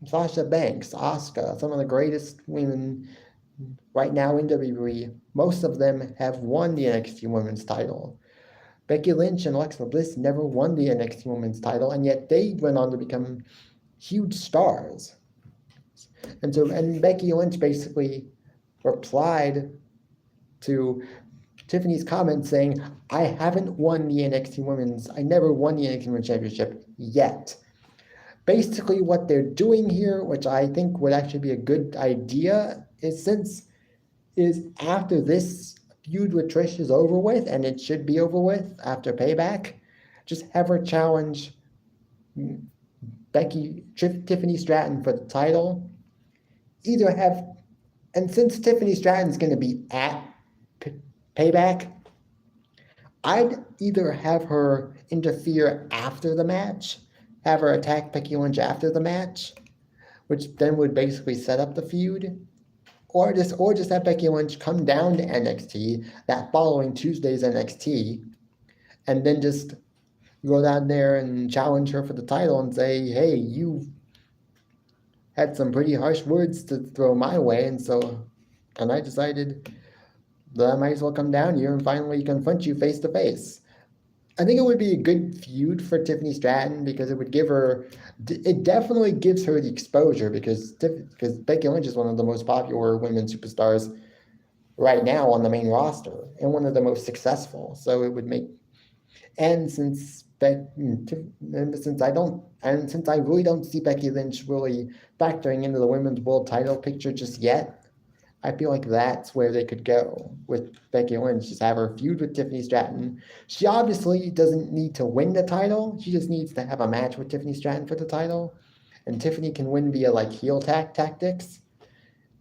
Sasha Banks, Asuka, some of the greatest women right now in WWE. Most of them have won the NXT Women's title. Becky Lynch and Alexa Bliss never won the NXT Women's title, and yet they went on to become huge stars. And Becky Lynch basically replied to Tiffany's comment saying, I never won the NXT Women's Championship yet. Basically what they're doing here, which I think would actually be a good idea, is after this feud with Trish is over with, and it should be over with after Payback, just have her challenge Tiffany Stratton for the title. And since Tiffany Stratton's going to be at Payback, I'd either have her interfere after the match, have her attack Becky Lynch after the match, which then would basically set up the feud, or just have Becky Lynch come down to NXT that following Tuesday's NXT, and then just go down there and challenge her for the title and say, hey, you had some pretty harsh words to throw my way, and I decided that I might as well come down here and finally confront you face to face. I think it would be a good feud for Tiffany Stratton because it definitely gives her the exposure because Becky Lynch is one of the most popular women superstars right now on the main roster and one of the most successful. So it would make, and since I really don't see Becky Lynch really factoring into the women's world title picture just yet, I feel like that's where they could go with Becky Lynch, just have her feud with Tiffany Stratton. She obviously doesn't need to win the title. She just needs to have a match with Tiffany Stratton for the title. And Tiffany can win via like heel tactics.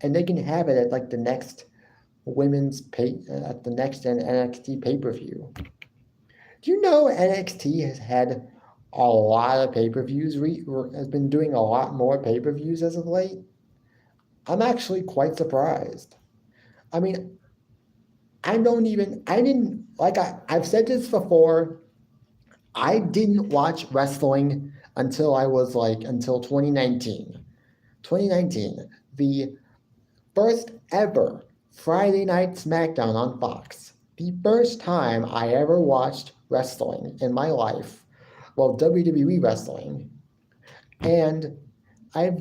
And they can have it at like the next NXT pay-per-view. Do you know NXT has had a lot of pay-per-views, has been doing a lot more pay-per-views as of late? I'm actually quite surprised. I mean, I've said this before, I didn't watch wrestling until 2019. 2019, the first ever Friday Night SmackDown on Fox. The first time I ever watched wrestling in my life, well, WWE wrestling, and I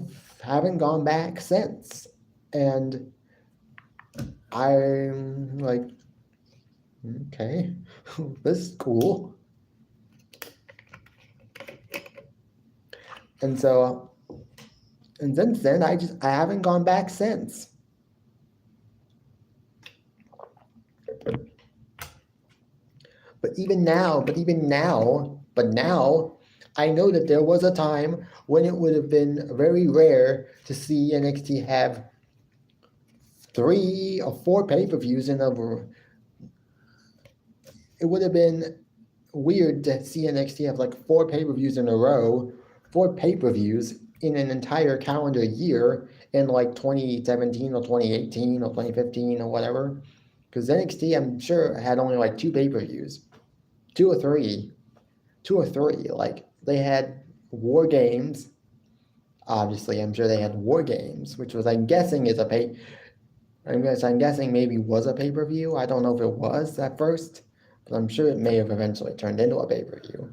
haven't gone back since. And I'm like, okay, this is cool. And since then, I haven't gone back since. but now, I know that there was a time when it would have been very rare to see NXT have 3 or 4 pay-per-views in a. It would have been weird to see NXT have like 4 pay-per-views in a row, 4 pay-per-views in an entire calendar year in like 2017 or 2018 or 2015 or whatever. Because NXT, I'm sure, had only like 2 pay-per-views, 2 or 3. Like they had War Games. Obviously, I'm sure they had War Games, which was, I'm guessing, I'm guessing maybe was a pay-per-view. I don't know if it was at first, but I'm sure it may have eventually turned into a pay-per-view.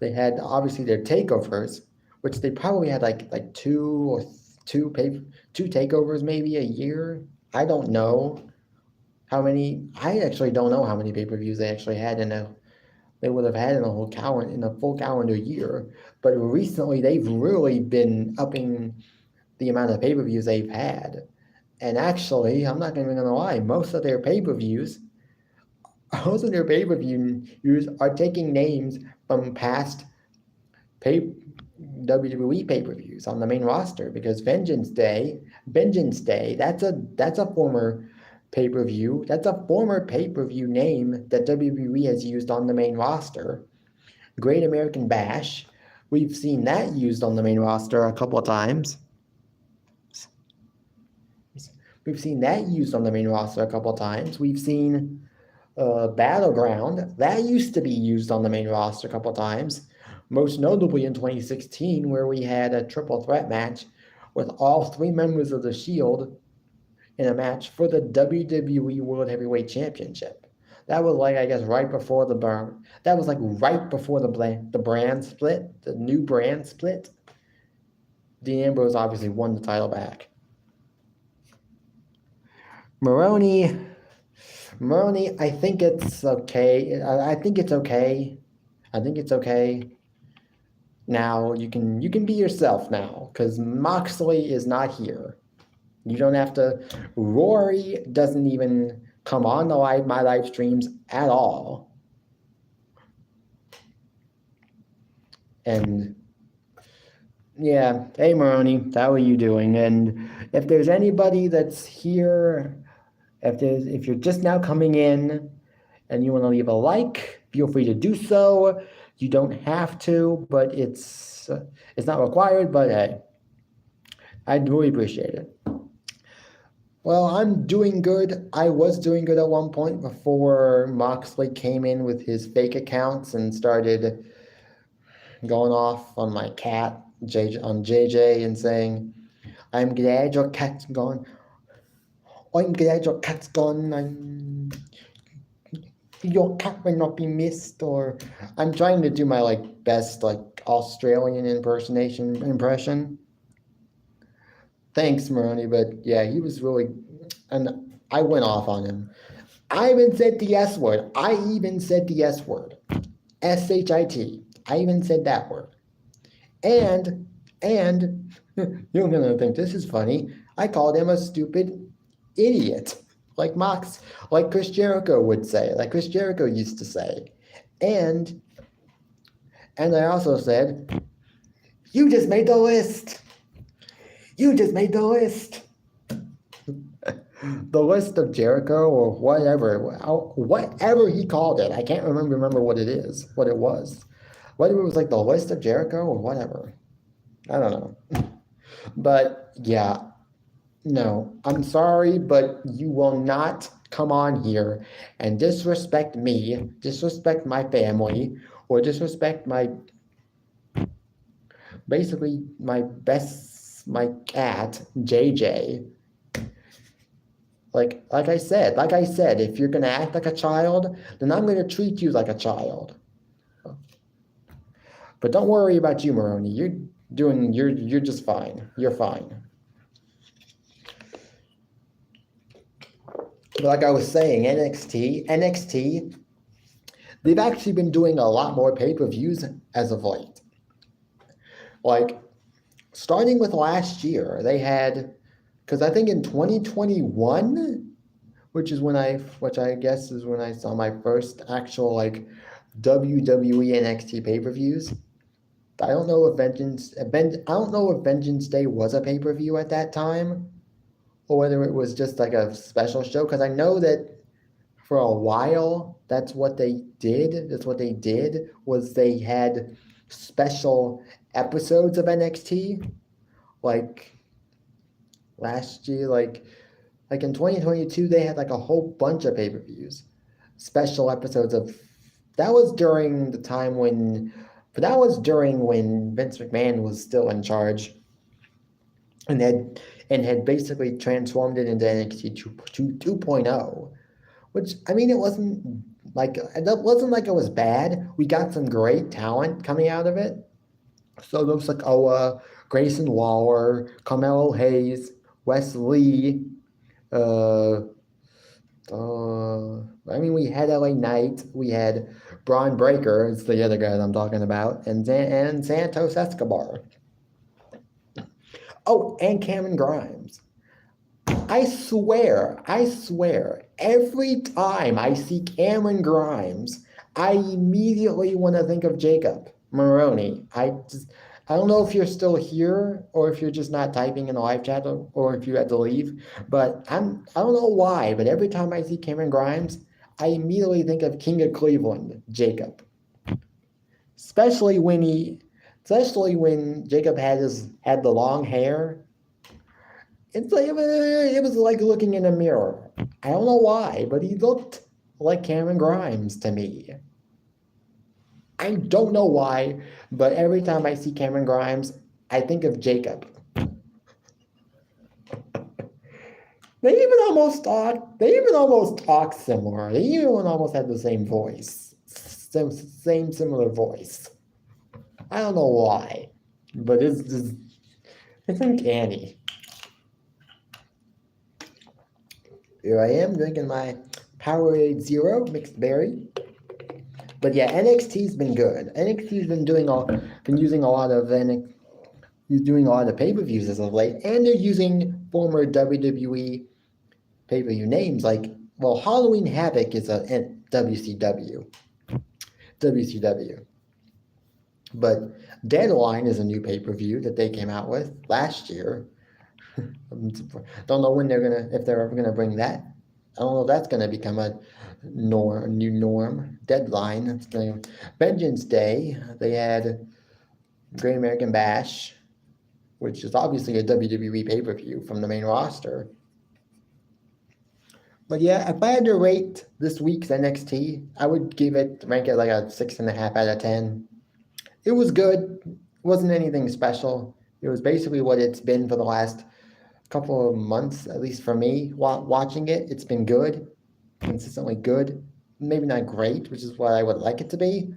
They had obviously their takeovers, which they probably had like two takeovers maybe a year. I don't know how many. I actually don't know how many pay-per-views they actually had they would have had in a full calendar year. But recently they've really been upping the amount of pay-per-views they've had. And actually, I'm not even gonna lie, most of their pay-per-views are taking names from past WWE pay-per-views on the main roster, because Vengeance Day, that's a former pay-per-view. That's a former pay-per-view name that WWE has used on the main roster. Great American Bash, we've seen that used on the main roster a couple of times. We've seen Battleground. That used to be used on the main roster a couple of times. Most notably in 2016, where we had a triple threat match with all 3 members of the Shield in a match for the WWE World Heavyweight Championship. That was like, I guess, right before the brand split, the new brand split. Dean Ambrose obviously won the title back. Maroney, I think it's okay. I think it's okay. Now you can be yourself now, because Moxley is not here. You don't have to. Rory doesn't even come on my live streams at all. And yeah, hey Maroney, how are you doing? And if there's anybody that's here, if you're just now coming in and you want to leave a like, feel free to do so. You don't have to, but it's not required, but hey, I'd really appreciate it. Well, I'm doing good. I was doing good at one point before Moxley came in with his fake accounts and started going off on my cat, on JJ, and saying, I'm glad your cat's gone. Your cat may not be missed. Or I'm trying to do my best Australian impression. Thanks, Maroney, but yeah, he was really, and I went off on him. I even said the S word. S-H-I-T. I even said that word. And you're gonna think this is funny. I called him a stupid idiot, like Chris Jericho would say, like Chris Jericho used to say. And I also said, you just made the list. The list of Jericho, or whatever he called it. I can't remember what it was. Whether it was like the list of Jericho or whatever. I don't know. But yeah, no, I'm sorry, but you will not come on here and disrespect me, disrespect my family, or disrespect my cat, JJ. Like I said, if you're gonna act like a child, then I'm gonna treat you like a child. But don't worry about you, Maroney. You're just fine. You're fine. Like I was saying, NXT, they've actually been doing a lot more pay-per-views as of late. Like, starting with last year, they had, because I think in 2021 which I guess is when I saw my first actual like WWE NXT pay-per-views. I don't know if Vengeance Day was a pay-per-view at that time, or whether it was just like a special show. Because I know that for a while, that's what they did. That's what they did was they had special episodes of NXT, like last year, like in 2022, they had like a whole bunch of pay-per-views, special episodes of. That was during the time when, but that was during when Vince McMahon was still in charge, and had basically transformed it into NXT 2.0, which I mean, it wasn't like it was bad. We got some great talent coming out of it. So those like Grayson Waller, Carmelo Hayes, Wes Lee. Uh, I mean, we had LA Knight, we had Braun Breaker, it's the other guy that I'm talking about, and Santos Escobar. Oh, and Cameron Grimes. I swear, every time I see Cameron Grimes, I immediately want to think of Jacob Maroney. I don't know if you're still here or if you're just not typing in the live chat or if you had to leave, but I don't know why, but every time I see Cameron Grimes, I immediately think of King of Cleveland, Jacob. Especially when Jacob had the long hair. It's like it was like looking in a mirror. I don't know why, but he looked like Cameron Grimes to me. I don't know why, but every time I see Cameron Grimes, I think of Jacob. They even almost talk similar. They even almost have the same voice. Same similar voice. I don't know why, but it's uncanny. Here I am drinking my Powerade Zero mixed berry. But yeah, NXT's been good. NXT's been using a lot of pay-per-views as of late, and they're using former WWE pay-per-view names like, well, Halloween Havoc is a WCW. But Deadline is a new pay-per-view that they came out with last year. Don't know if they're ever gonna bring that. I don't know if that's gonna become a new norm. Deadline. Vengeance Day. They had Great American Bash, which is obviously a WWE pay-per-view from the main roster. But yeah, if I had to rate this week's NXT, I would rank it like a 6.5 out of 10. It was good. It wasn't anything special. It was basically what it's been for the last couple of months, at least for me, watching it. It's been good, consistently good. Maybe not great, which is what I would like it to be.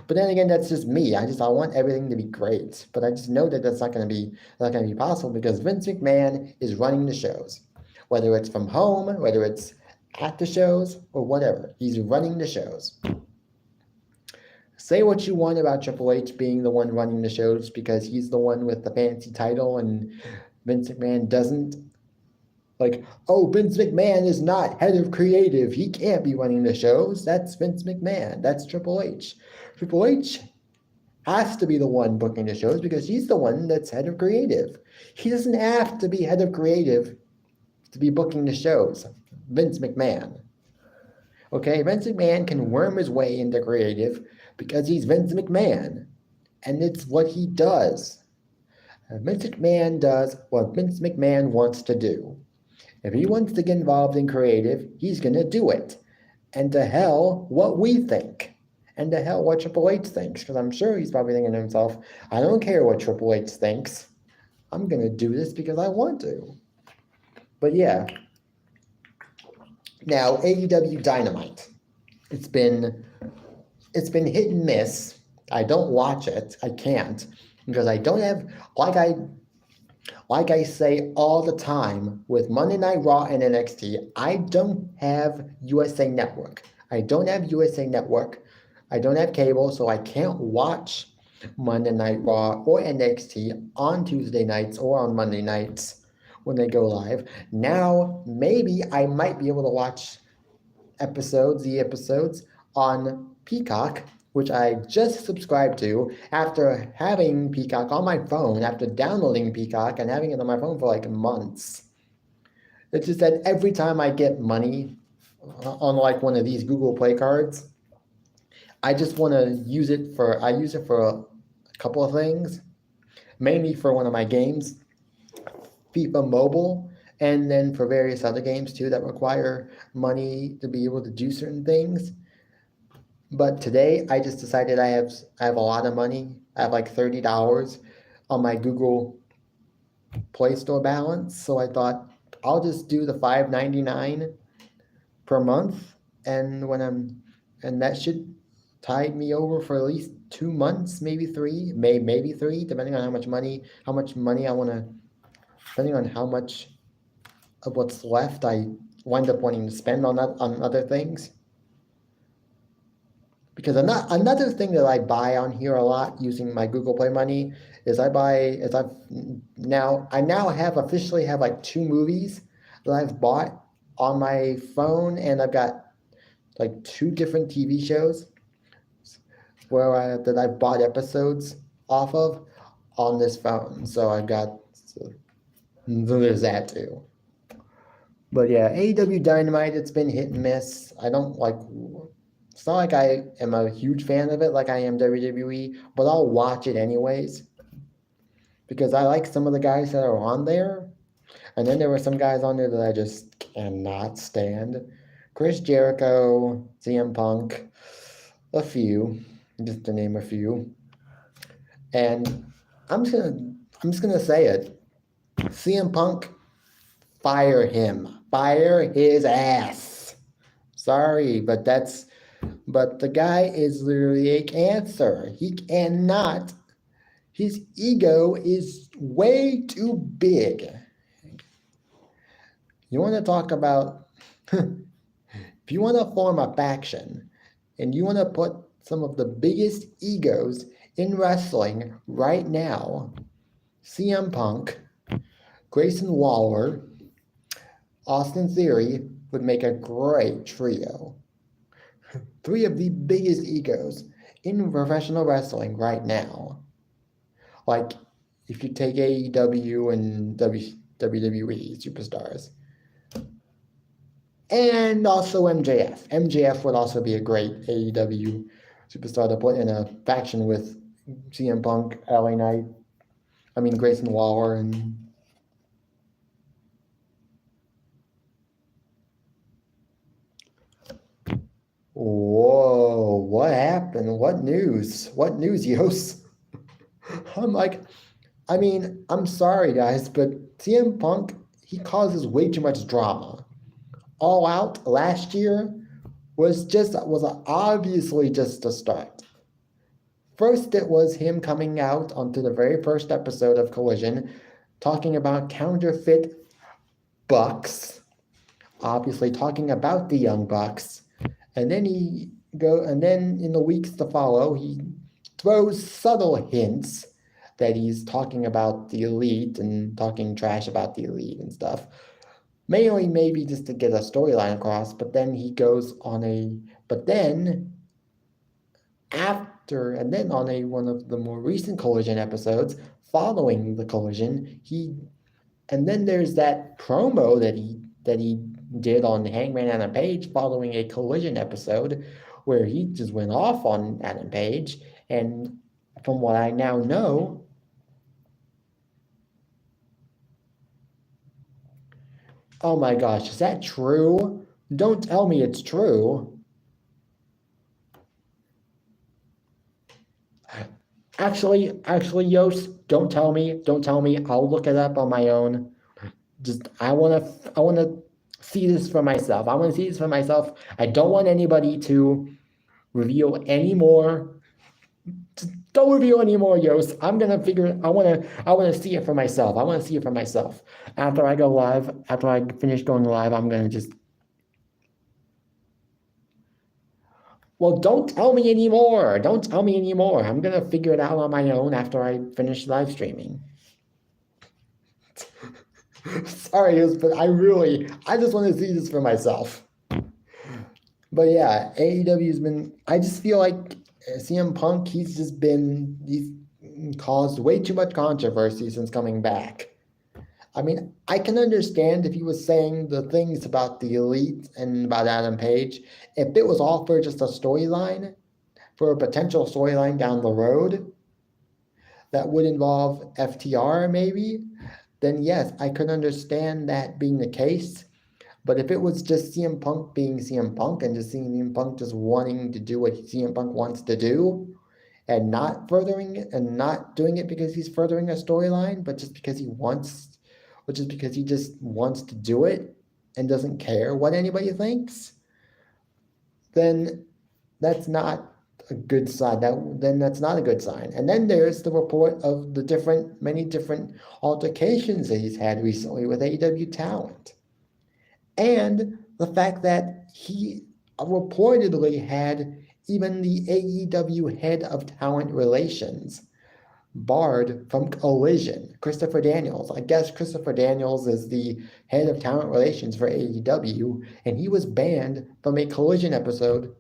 But then again, that's just me. I want everything to be great. But I just know that that's not going to be possible because Vince McMahon is running the shows. Whether it's from home, whether it's at the shows, or whatever. He's running the shows. Say what you want about Triple H being the one running the shows because he's the one with the fancy title and Vince McMahon doesn't. Like, oh, Vince McMahon is not head of creative. He can't be running the shows. That's Vince McMahon. That's Triple H. Triple H has to be the one booking the shows because he's the one that's head of creative. He doesn't have to be head of creative to be booking the shows. Vince McMahon. Okay, Vince McMahon can worm his way into creative because he's Vince McMahon. And it's what he does. Vince McMahon does what Vince McMahon wants to do. If he wants to get involved in creative, he's going to do it. And to hell, what we think. And to hell, what Triple H thinks. Because I'm sure he's probably thinking to himself, I don't care what Triple H thinks. I'm going to do this because I want to. But yeah. Now, AEW Dynamite. It's been hit and miss. I don't watch it. I can't. Because I don't have, like I say all the time with Monday Night Raw and NXT, I don't have USA Network. I don't have USA Network. I don't have cable, so I can't watch Monday Night Raw or NXT on Tuesday nights or on Monday nights when they go live. Now, maybe I might be able to watch the episodes on Peacock, which I just subscribed to after having Peacock on my phone, after downloading Peacock and having it on my phone for like months. It's just that every time I get money on like one of these Google Play cards, I just want to use it for, I use it for a couple of things, mainly for one of my games, FIFA Mobile, and then for various other games too that require money to be able to do certain things. But today I just decided I have a lot of money. I have like $30 on my Google Play Store balance, so I thought I'll just do the $5.99 per month, and that should tide me over for at least 2 months, maybe three, maybe three, depending on how much money I want to, depending on how much of what's left I wind up wanting to spend on other things. Because another thing that I buy on here a lot using my Google Play money is I now officially have like 2 movies that I've bought on my phone, and I've got like 2 different TV shows that I've bought episodes off of on this phone. So there's that too. But yeah, AEW Dynamite, it's been hit and miss. I don't like. It's not like I am a huge fan of it like I am WWE, but I'll watch it anyways because I like some of the guys that are on there. And then there were some guys on there that I just cannot stand. Chris Jericho, CM Punk, a few, just to name a few. And I'm just gonna say it. CM Punk, fire him. Fire his ass. Sorry, but the guy is literally a cancer. He cannot. His ego is way too big. You want to talk about, if you want to form a faction and you want to put some of the biggest egos in wrestling right now, CM Punk, Grayson Waller, Austin Theory would make a great trio. 3 of the biggest egos in professional wrestling right now. Like, if you take AEW and WWE superstars. And also MJF. MJF would also be a great AEW superstar to put in a faction with CM Punk, LA Knight, Grayson Waller, and whoa, what happened? What news? What news, Yos? I'm sorry, guys, but CM Punk, he causes way too much drama. All Out last year was obviously just a start. First, it was him coming out onto the very first episode of Collision, talking about counterfeit bucks, obviously talking about the Young Bucks. And then in the weeks to follow, he throws subtle hints that he's talking about the Elite and talking trash about the Elite and stuff. Mainly maybe just to get a storyline across, but then on one of the more recent Collision episodes, following the Collision, and then there's that promo that he did on Hangman Adam Page following a Collision episode where he just went off on Adam Page. And from what I now know, oh my gosh, is that true? Don't tell me it's true. Actually, Yos, don't tell me. I'll look it up on my own. I want to see this for myself. I don't want anybody to reveal any more. Just don't reveal any more, Yos. I want to see it for myself. After I go live, after I finish going live, I'm going to just... Well, don't tell me anymore. I'm going to figure it out on my own after I finish live streaming. Sorry, but I just want to see this for myself. But yeah, AEW's been, I just feel like CM Punk, he's caused way too much controversy since coming back. I mean, I can understand if he was saying the things about the Elite and about Adam Page, if it was all for just a storyline, for a potential storyline down the road that would involve FTR maybe, then yes, I could understand that being the case. But if it was just CM Punk being CM Punk and just CM Punk just wanting to do what CM Punk wants to do and not furthering it and not doing it because he's furthering a storyline, but just because he wants, which is because he just wants to do it and doesn't care what anybody thinks, then that's not a good sign. Then that's not a good sign. And then there's the report of the many different altercations that he's had recently with AEW talent. And the fact that he reportedly had even the AEW head of talent relations barred from Collision, Christopher Daniels. I guess Christopher Daniels is the head of talent relations for AEW, and he was banned from a Collision episode,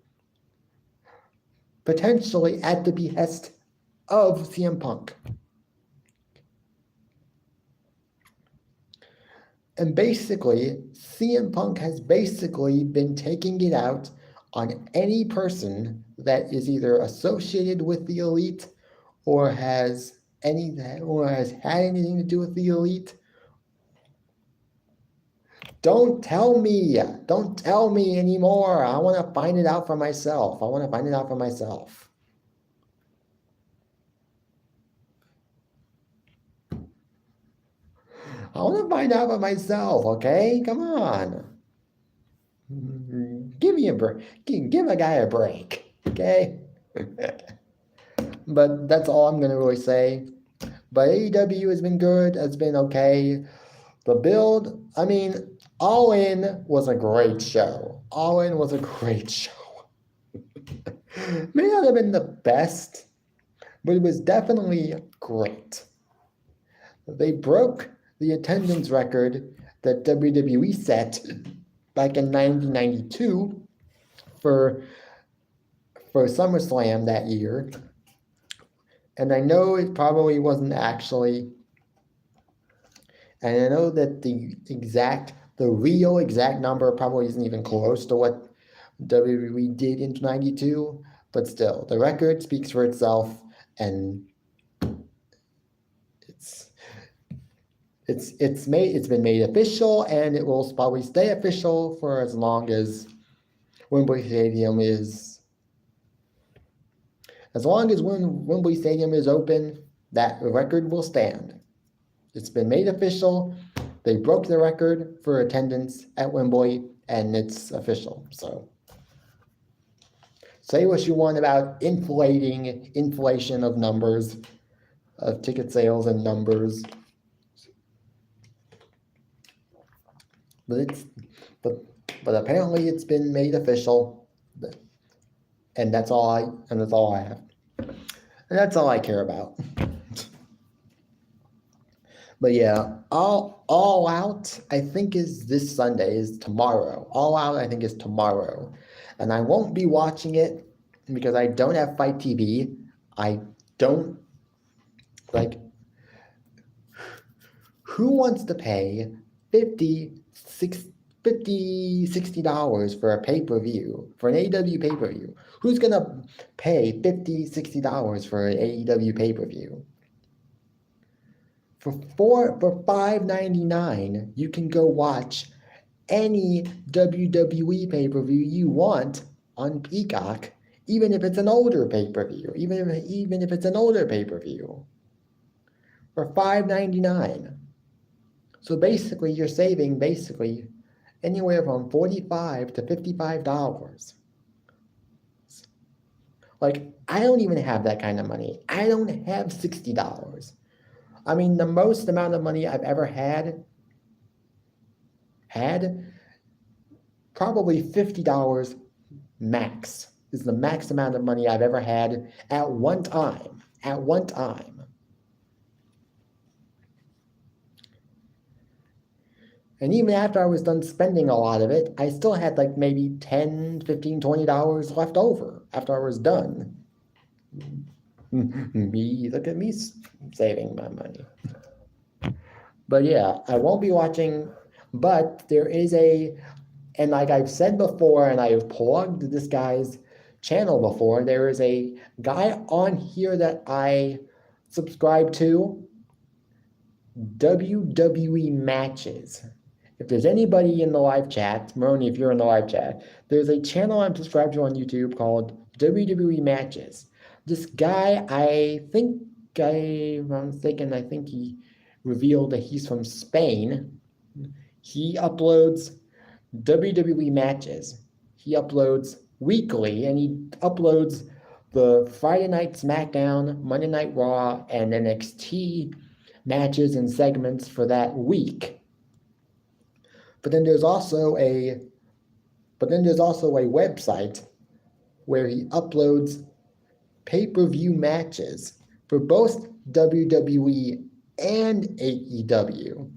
potentially at the behest of CM Punk. And basically, CM Punk has basically been taking it out on any person that is either associated with the Elite or has had anything to do with the Elite. Don't tell me anymore. I want to find it out for myself. I want to find it out for myself. I want to find out for myself, okay? Come on. Give me a break. Give a guy a break, okay? But that's all I'm going to really say. But AEW has been good. It's been okay. The build, I mean, All In was a great show. All In was a great show. May not have been the best, but it was definitely great. They broke the attendance record that WWE set back in 1992 for SummerSlam that year. And I know it probably wasn't actually, and I know that the real exact number probably isn't even close to what WWE did in 92, but still, the record speaks for itself, and it's been made official, and it will probably stay official for as long as Wembley Stadium is. As long as Wembley Stadium is open, that record will stand. It's been made official. They broke the record for attendance at Wembley, and it's official. So say what you want about inflation of numbers, of ticket sales and numbers. But apparently it's been made official, and that's all I have, and that's all I care about. But yeah, all out I think is this Sunday, is tomorrow. All Out I think is tomorrow, and I won't be watching it because I don't have Fight TV. I don't like. Who wants to pay $60 for a pay-per-view, for an AEW pay-per-view? Who's gonna pay $60 for an AEW pay-per-view? For $5.99, you can go watch any WWE pay-per-view you want on Peacock, even if it's an older pay-per-view, even if it's an older pay-per-view, for $5.99. So basically, you're saving anywhere from $45 to $55. Like, I don't even have that kind of money. I don't have $60. I mean, the most amount of money I've ever had probably $50 max is the max amount of money I've ever had at one time. At one time. And even after I was done spending a lot of it, I still had like maybe 10, 15, $20 left over after I was done. Look at me saving my money. But yeah, I won't be watching, but there is and like I've said before, and I've plugged this guy's channel before, there is a guy on here that I subscribe to, WWE Matches. If there's anybody in the live chat, Maroni, if you're in the live chat, there's a channel I'm subscribed to on YouTube called WWE Matches. This guy, I'm thinking, I think he revealed that he's from Spain. He uploads WWE matches. He uploads weekly, and he uploads the Friday Night SmackDown, Monday Night Raw, and NXT matches and segments for that week. But then there's also a website where he uploads pay-per-view matches for both WWE and AEW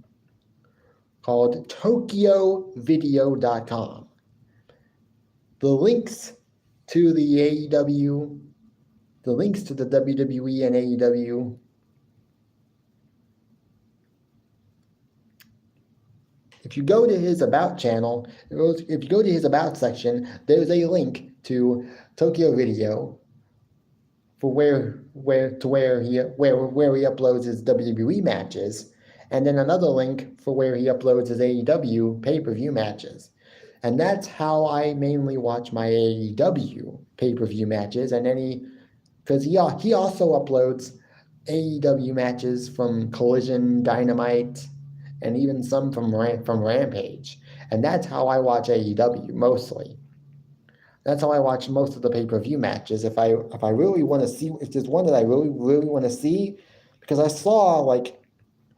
called TokyoVideo.com. The links to the AEW, the links to the WWE and AEW, if you go to his About channel, if you go to his About section, there's a link to Tokyo Video for where he uploads his WWE matches, and then another link for where he uploads his AEW pay-per-view matches. And that's how I mainly watch my AEW pay-per-view matches, because he also uploads AEW matches from Collision, Dynamite, and even some from Rampage. And that's how I watch AEW mostly. That's how I watch most of the pay-per-view matches. If I really want to see, if there's one that I really, really want to see, because I saw like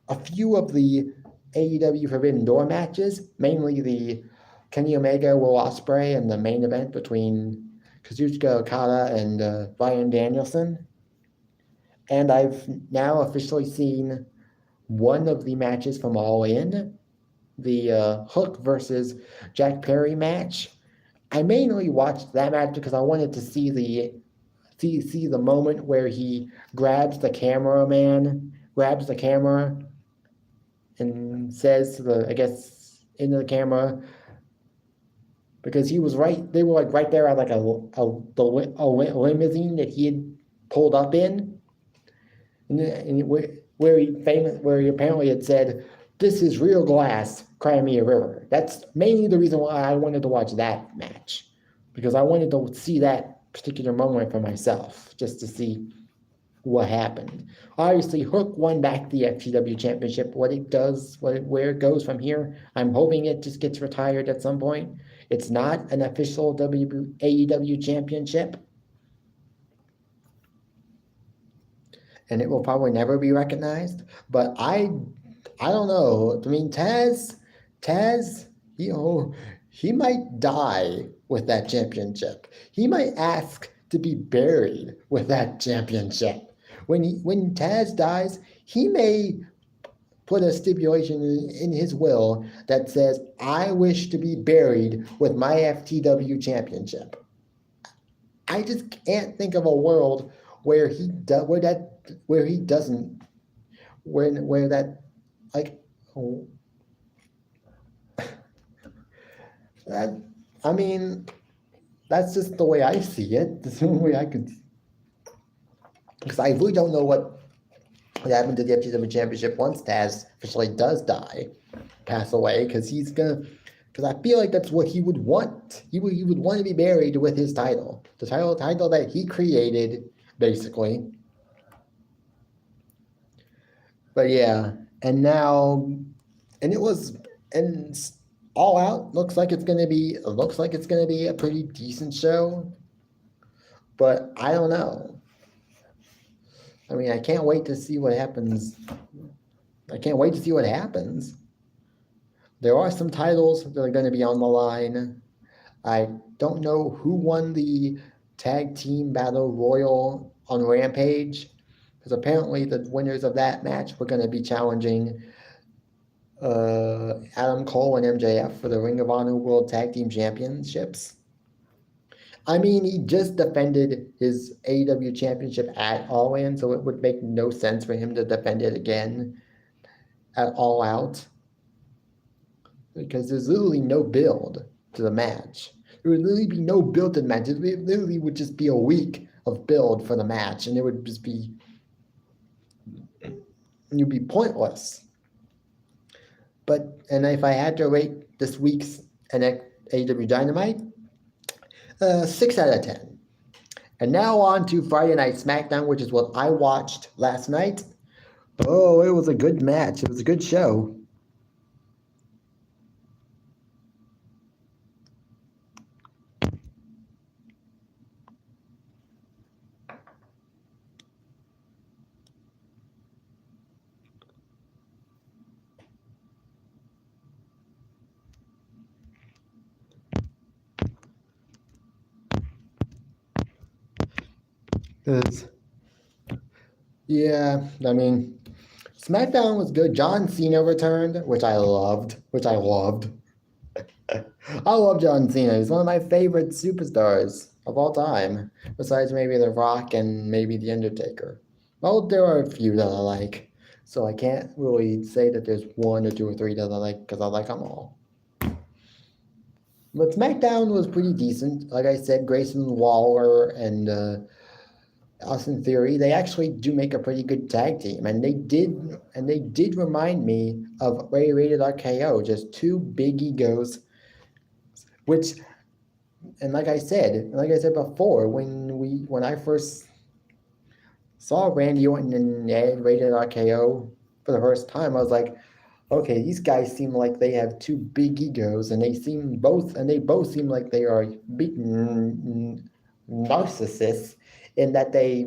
a few of the AEW Forbidden Door matches, mainly the Kenny Omega, Will Ospreay, and the main event between Kazuchika Okada and Bryan Danielson. And I've now officially seen one of the matches from All In, the Hook versus Jack Perry match. I mainly watched that match because I wanted to see the moment where he grabs the camera and says to into the camera, because he was right. They were like right there at like a limousine that he had pulled up in, and where he apparently had said, "This is real glass, Crimea River." That's mainly the reason why I wanted to watch that match, because I wanted to see that particular moment for myself, just to see what happened. Obviously, Hook won back the FTW Championship. Where it goes from here, I'm hoping it just gets retired at some point. It's not an official AEW Championship, and it will probably never be recognized. But I don't know. I mean, Taz, he might die with that championship. He might ask to be buried with that championship. When Taz dies, he may put a stipulation in his will that says, "I wish to be buried with my FTW championship." I just can't think of a world where that like oh, that I mean, that's just the way I see it. That's the only way I could, because I really don't know what happened to the FTW Championship once Taz officially does pass away, because I feel like that's what he would want. He would want to be buried with his title, the title that he created, basically. But yeah, and All Out looks like it's gonna be a pretty decent show, but I don't know. I mean, I can't wait to see what happens. There are some titles that are going to be on the line. I don't know who won the Tag Team Battle Royal on Rampage, because apparently the winners of that match were going to be challenging Adam Cole and MJF for the Ring of Honor World Tag Team Championships. I mean, he just defended his AEW championship at All In, so it would make no sense for him to defend it again at All Out. Because there's literally no build to the match. There would literally be no build to the match. It literally would just be a week of build for the match, and it would just be, you'd be pointless. And if I had to rate this week's AEW Dynamite, 6 out of 10. And now on to Friday Night SmackDown, which is what I watched last night. Oh, it was a good match. It was a good show. Yeah, I mean, SmackDown was good. John Cena returned, which I loved. I love John Cena. He's one of my favorite superstars of all time, besides maybe The Rock and maybe The Undertaker. Well, there are a few that I like, so I can't really say that there's 1 or 2 or 3 that I like, because I like them all. But SmackDown was pretty decent. Like I said, Grayson Waller and Austin Theory, they actually do make a pretty good tag team, and they did remind me of Rated RKO, just 2 big egos, which, and like I said before, when I first saw Randy Orton and Ed Rated RKO for the first time, I was like, okay, these guys seem like they have 2 big egos, and they both seem like they are big narcissists, in that they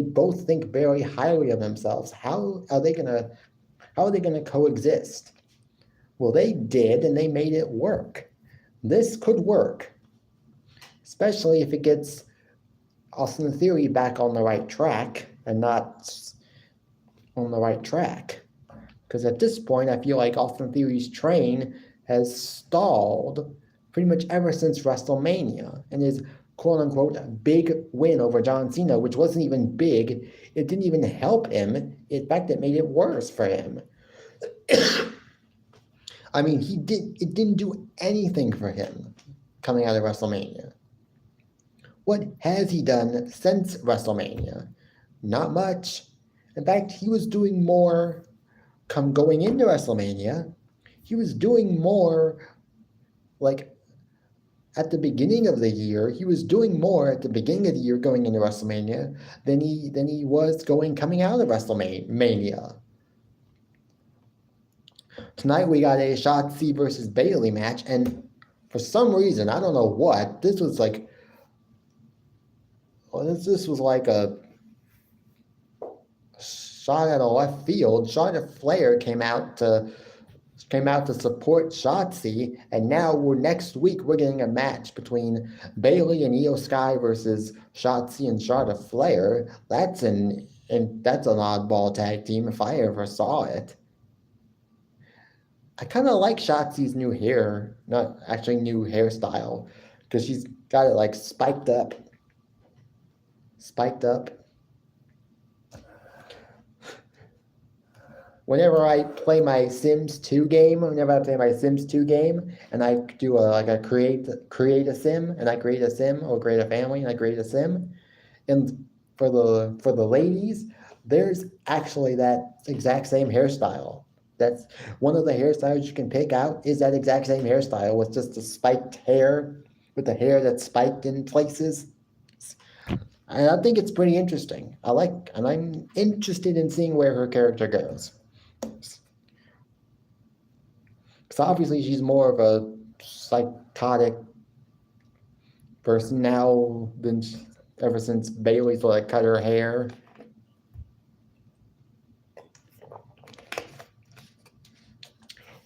both think very highly of themselves. How are they gonna coexist? Well, they did, and they made it work. This could work, especially if it gets Austin Theory back on the right track and not on the right track. Because at this point, I feel like Austin Theory's train has stalled pretty much ever since WrestleMania, and his quote-unquote big win over John Cena, which wasn't even big. It didn't even help him. In fact, it made it worse for him. I mean, it didn't do anything for him coming out of WrestleMania. What has he done since WrestleMania? Not much. In fact, he was doing more going into WrestleMania. He was doing more, like, at the beginning of the year. He was doing more at the beginning of the year going into WrestleMania than he was coming out of WrestleMania. Tonight we got a Shotzi versus Bayley match, and for some reason, I don't know what, this was like a shot at a left field. Charlotte Flair came out to support Shotzi, and now next week we're getting a match between Bayley and Io Sky versus Shotzi and Charlotte Flair. That's an oddball tag team if I ever saw it. I kind of like Shotzi's new hair, not actually new hairstyle, because she's got it like spiked up. Whenever I play my Sims 2 game, and I do create a sim, and I create a sim, or create a family, and I create a sim, and for the ladies, there's actually that exact same hairstyle. That's one of the hairstyles you can pick out, is that exact same hairstyle with just the spiked hair, with the hair that's spiked in places. And I think it's pretty interesting. And I'm interested in seeing where her character goes. Because obviously she's more of a psychotic person now ever since Bayley's cut her hair.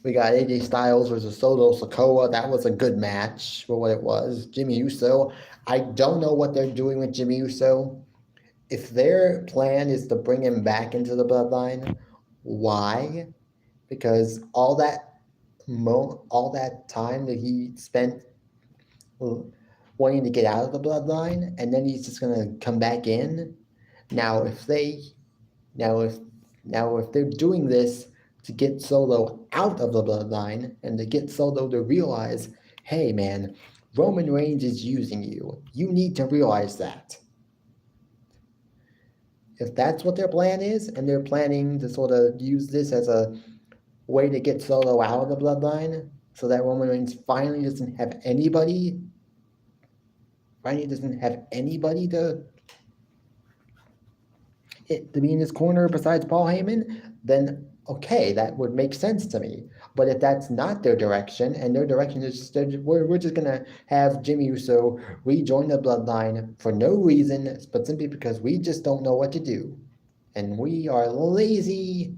We got AJ Styles versus Solo Sikoa. That was a good match for what it was. Jimmy Uso. I don't know what they're doing with Jimmy Uso. If their plan is to bring him back into the bloodline, why? because all that time that he spent wanting to get out of the bloodline, and then he's just gonna come back in. Now, if they, now if they're doing this to get Solo out of the bloodline and to get Solo to realize, hey man, Roman Reigns is using you. You need to realize that. If that's what their plan is, and they're planning to sort of use this as a way to get Solo out of the bloodline, so that Roman Reigns finally doesn't have anybody to be in his corner besides Paul Heyman, then okay, that would make sense to me. But if that's not their direction, and their direction is just, we're just gonna have Jimmy Uso rejoin the bloodline for no reason, but simply because we just don't know what to do. And we are lazy,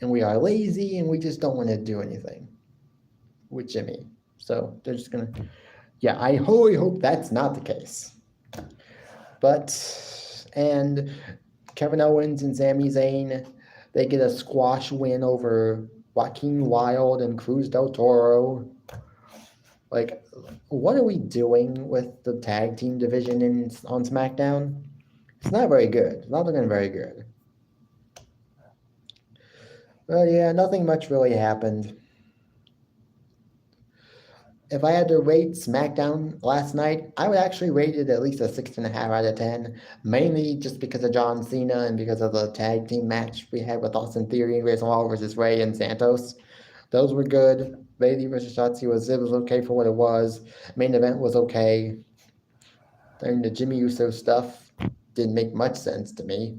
and we just don't want to do anything with Jimmy. So they're just gonna, yeah, I really hope that's not the case. And Kevin Owens and Sami Zayn, they get a squash win over Joaquin Wilde and Cruz del Toro. Like, what are we doing with the tag team division on SmackDown? It's not very good. It's not looking very good. Well, yeah, nothing much really happened. If I had to rate SmackDown last night, I would actually rate it at least a 6.5 out of 10, mainly just because of John Cena and because of the tag team match we had with Austin Theory and Grayson Waller versus Rey and Santos. Those were good. Bailey versus Shotzi was okay for what it was. Main event was okay. And the Jimmy Uso stuff didn't make much sense to me.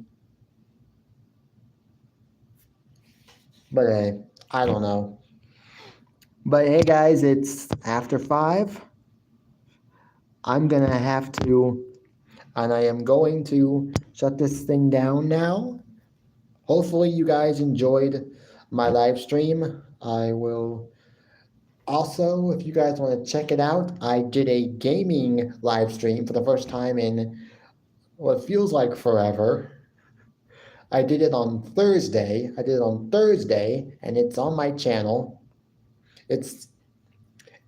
But hey, I don't know. But hey guys, it's after 5. I'm gonna have to, and I am going to shut this thing down now. Hopefully you guys enjoyed my live stream. I will also, if you guys want to check it out, I did a gaming live stream for the first time in what feels like forever. I did it on Thursday. And it's on my channel. It's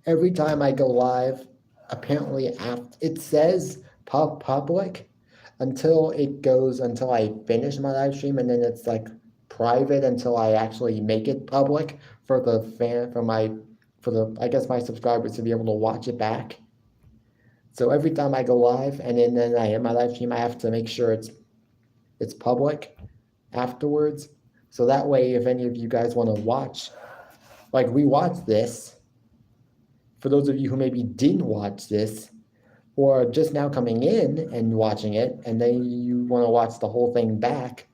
every time I go live, apparently it says public until I finish my live stream, and then it's like private until I actually make it public for my subscribers to be able to watch it back. So every time I go live and then I end my live stream, I have to make sure it's public afterwards. So that way, if any of you guys want to watch, like rewatch this, for those of you who maybe didn't watch this, or just now coming in and watching it, and then you want to watch the whole thing back,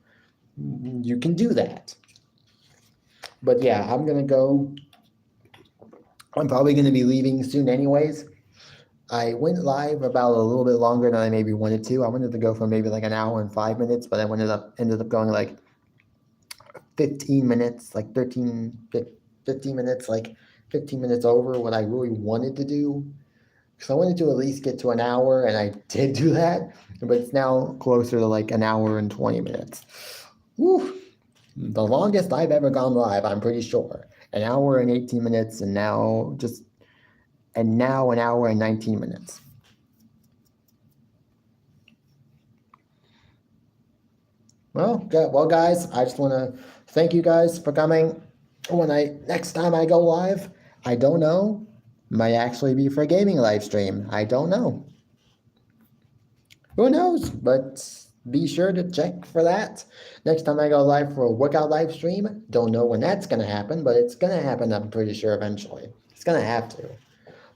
you can do that. But yeah, I'm probably going to be leaving soon anyways. I went live about a little bit longer than I maybe wanted to. I wanted to go for maybe like an hour and 5 minutes, but I ended up going like 15 minutes, like 15 minutes, like 15 minutes over what I really wanted to do. Because I wanted to at least get to an hour, and I did do that, but it's now closer to like an hour and 20 minutes. Woo! The longest I've ever gone live, I'm pretty sure. An hour and 18 minutes, and now an hour and 19 minutes. Well, guys, I just want to thank you guys for coming. Next time I go live, I don't know, might actually be for a gaming live stream. I don't know. Who knows? But be sure to check for that. Next time I go live for a workout live stream, don't know when that's going to happen, but it's going to happen, I'm pretty sure, eventually. It's going to have to.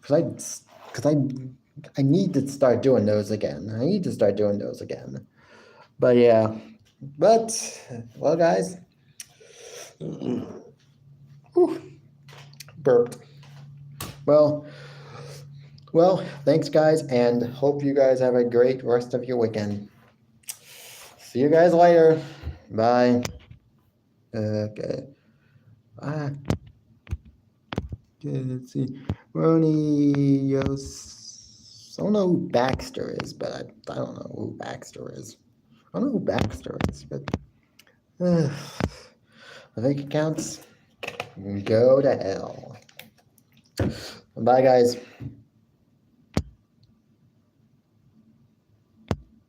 Because I need to start doing those again. But yeah. Well, guys. Burped. Well, thanks, guys, and hope you guys have a great rest of your weekend. See you guys later. Bye. Okay. Okay, let's see. Ronnie, I don't know who Baxter is, but I don't know who Baxter is. I don't know who Baxter is, but I think it counts. Go to hell. Bye, guys.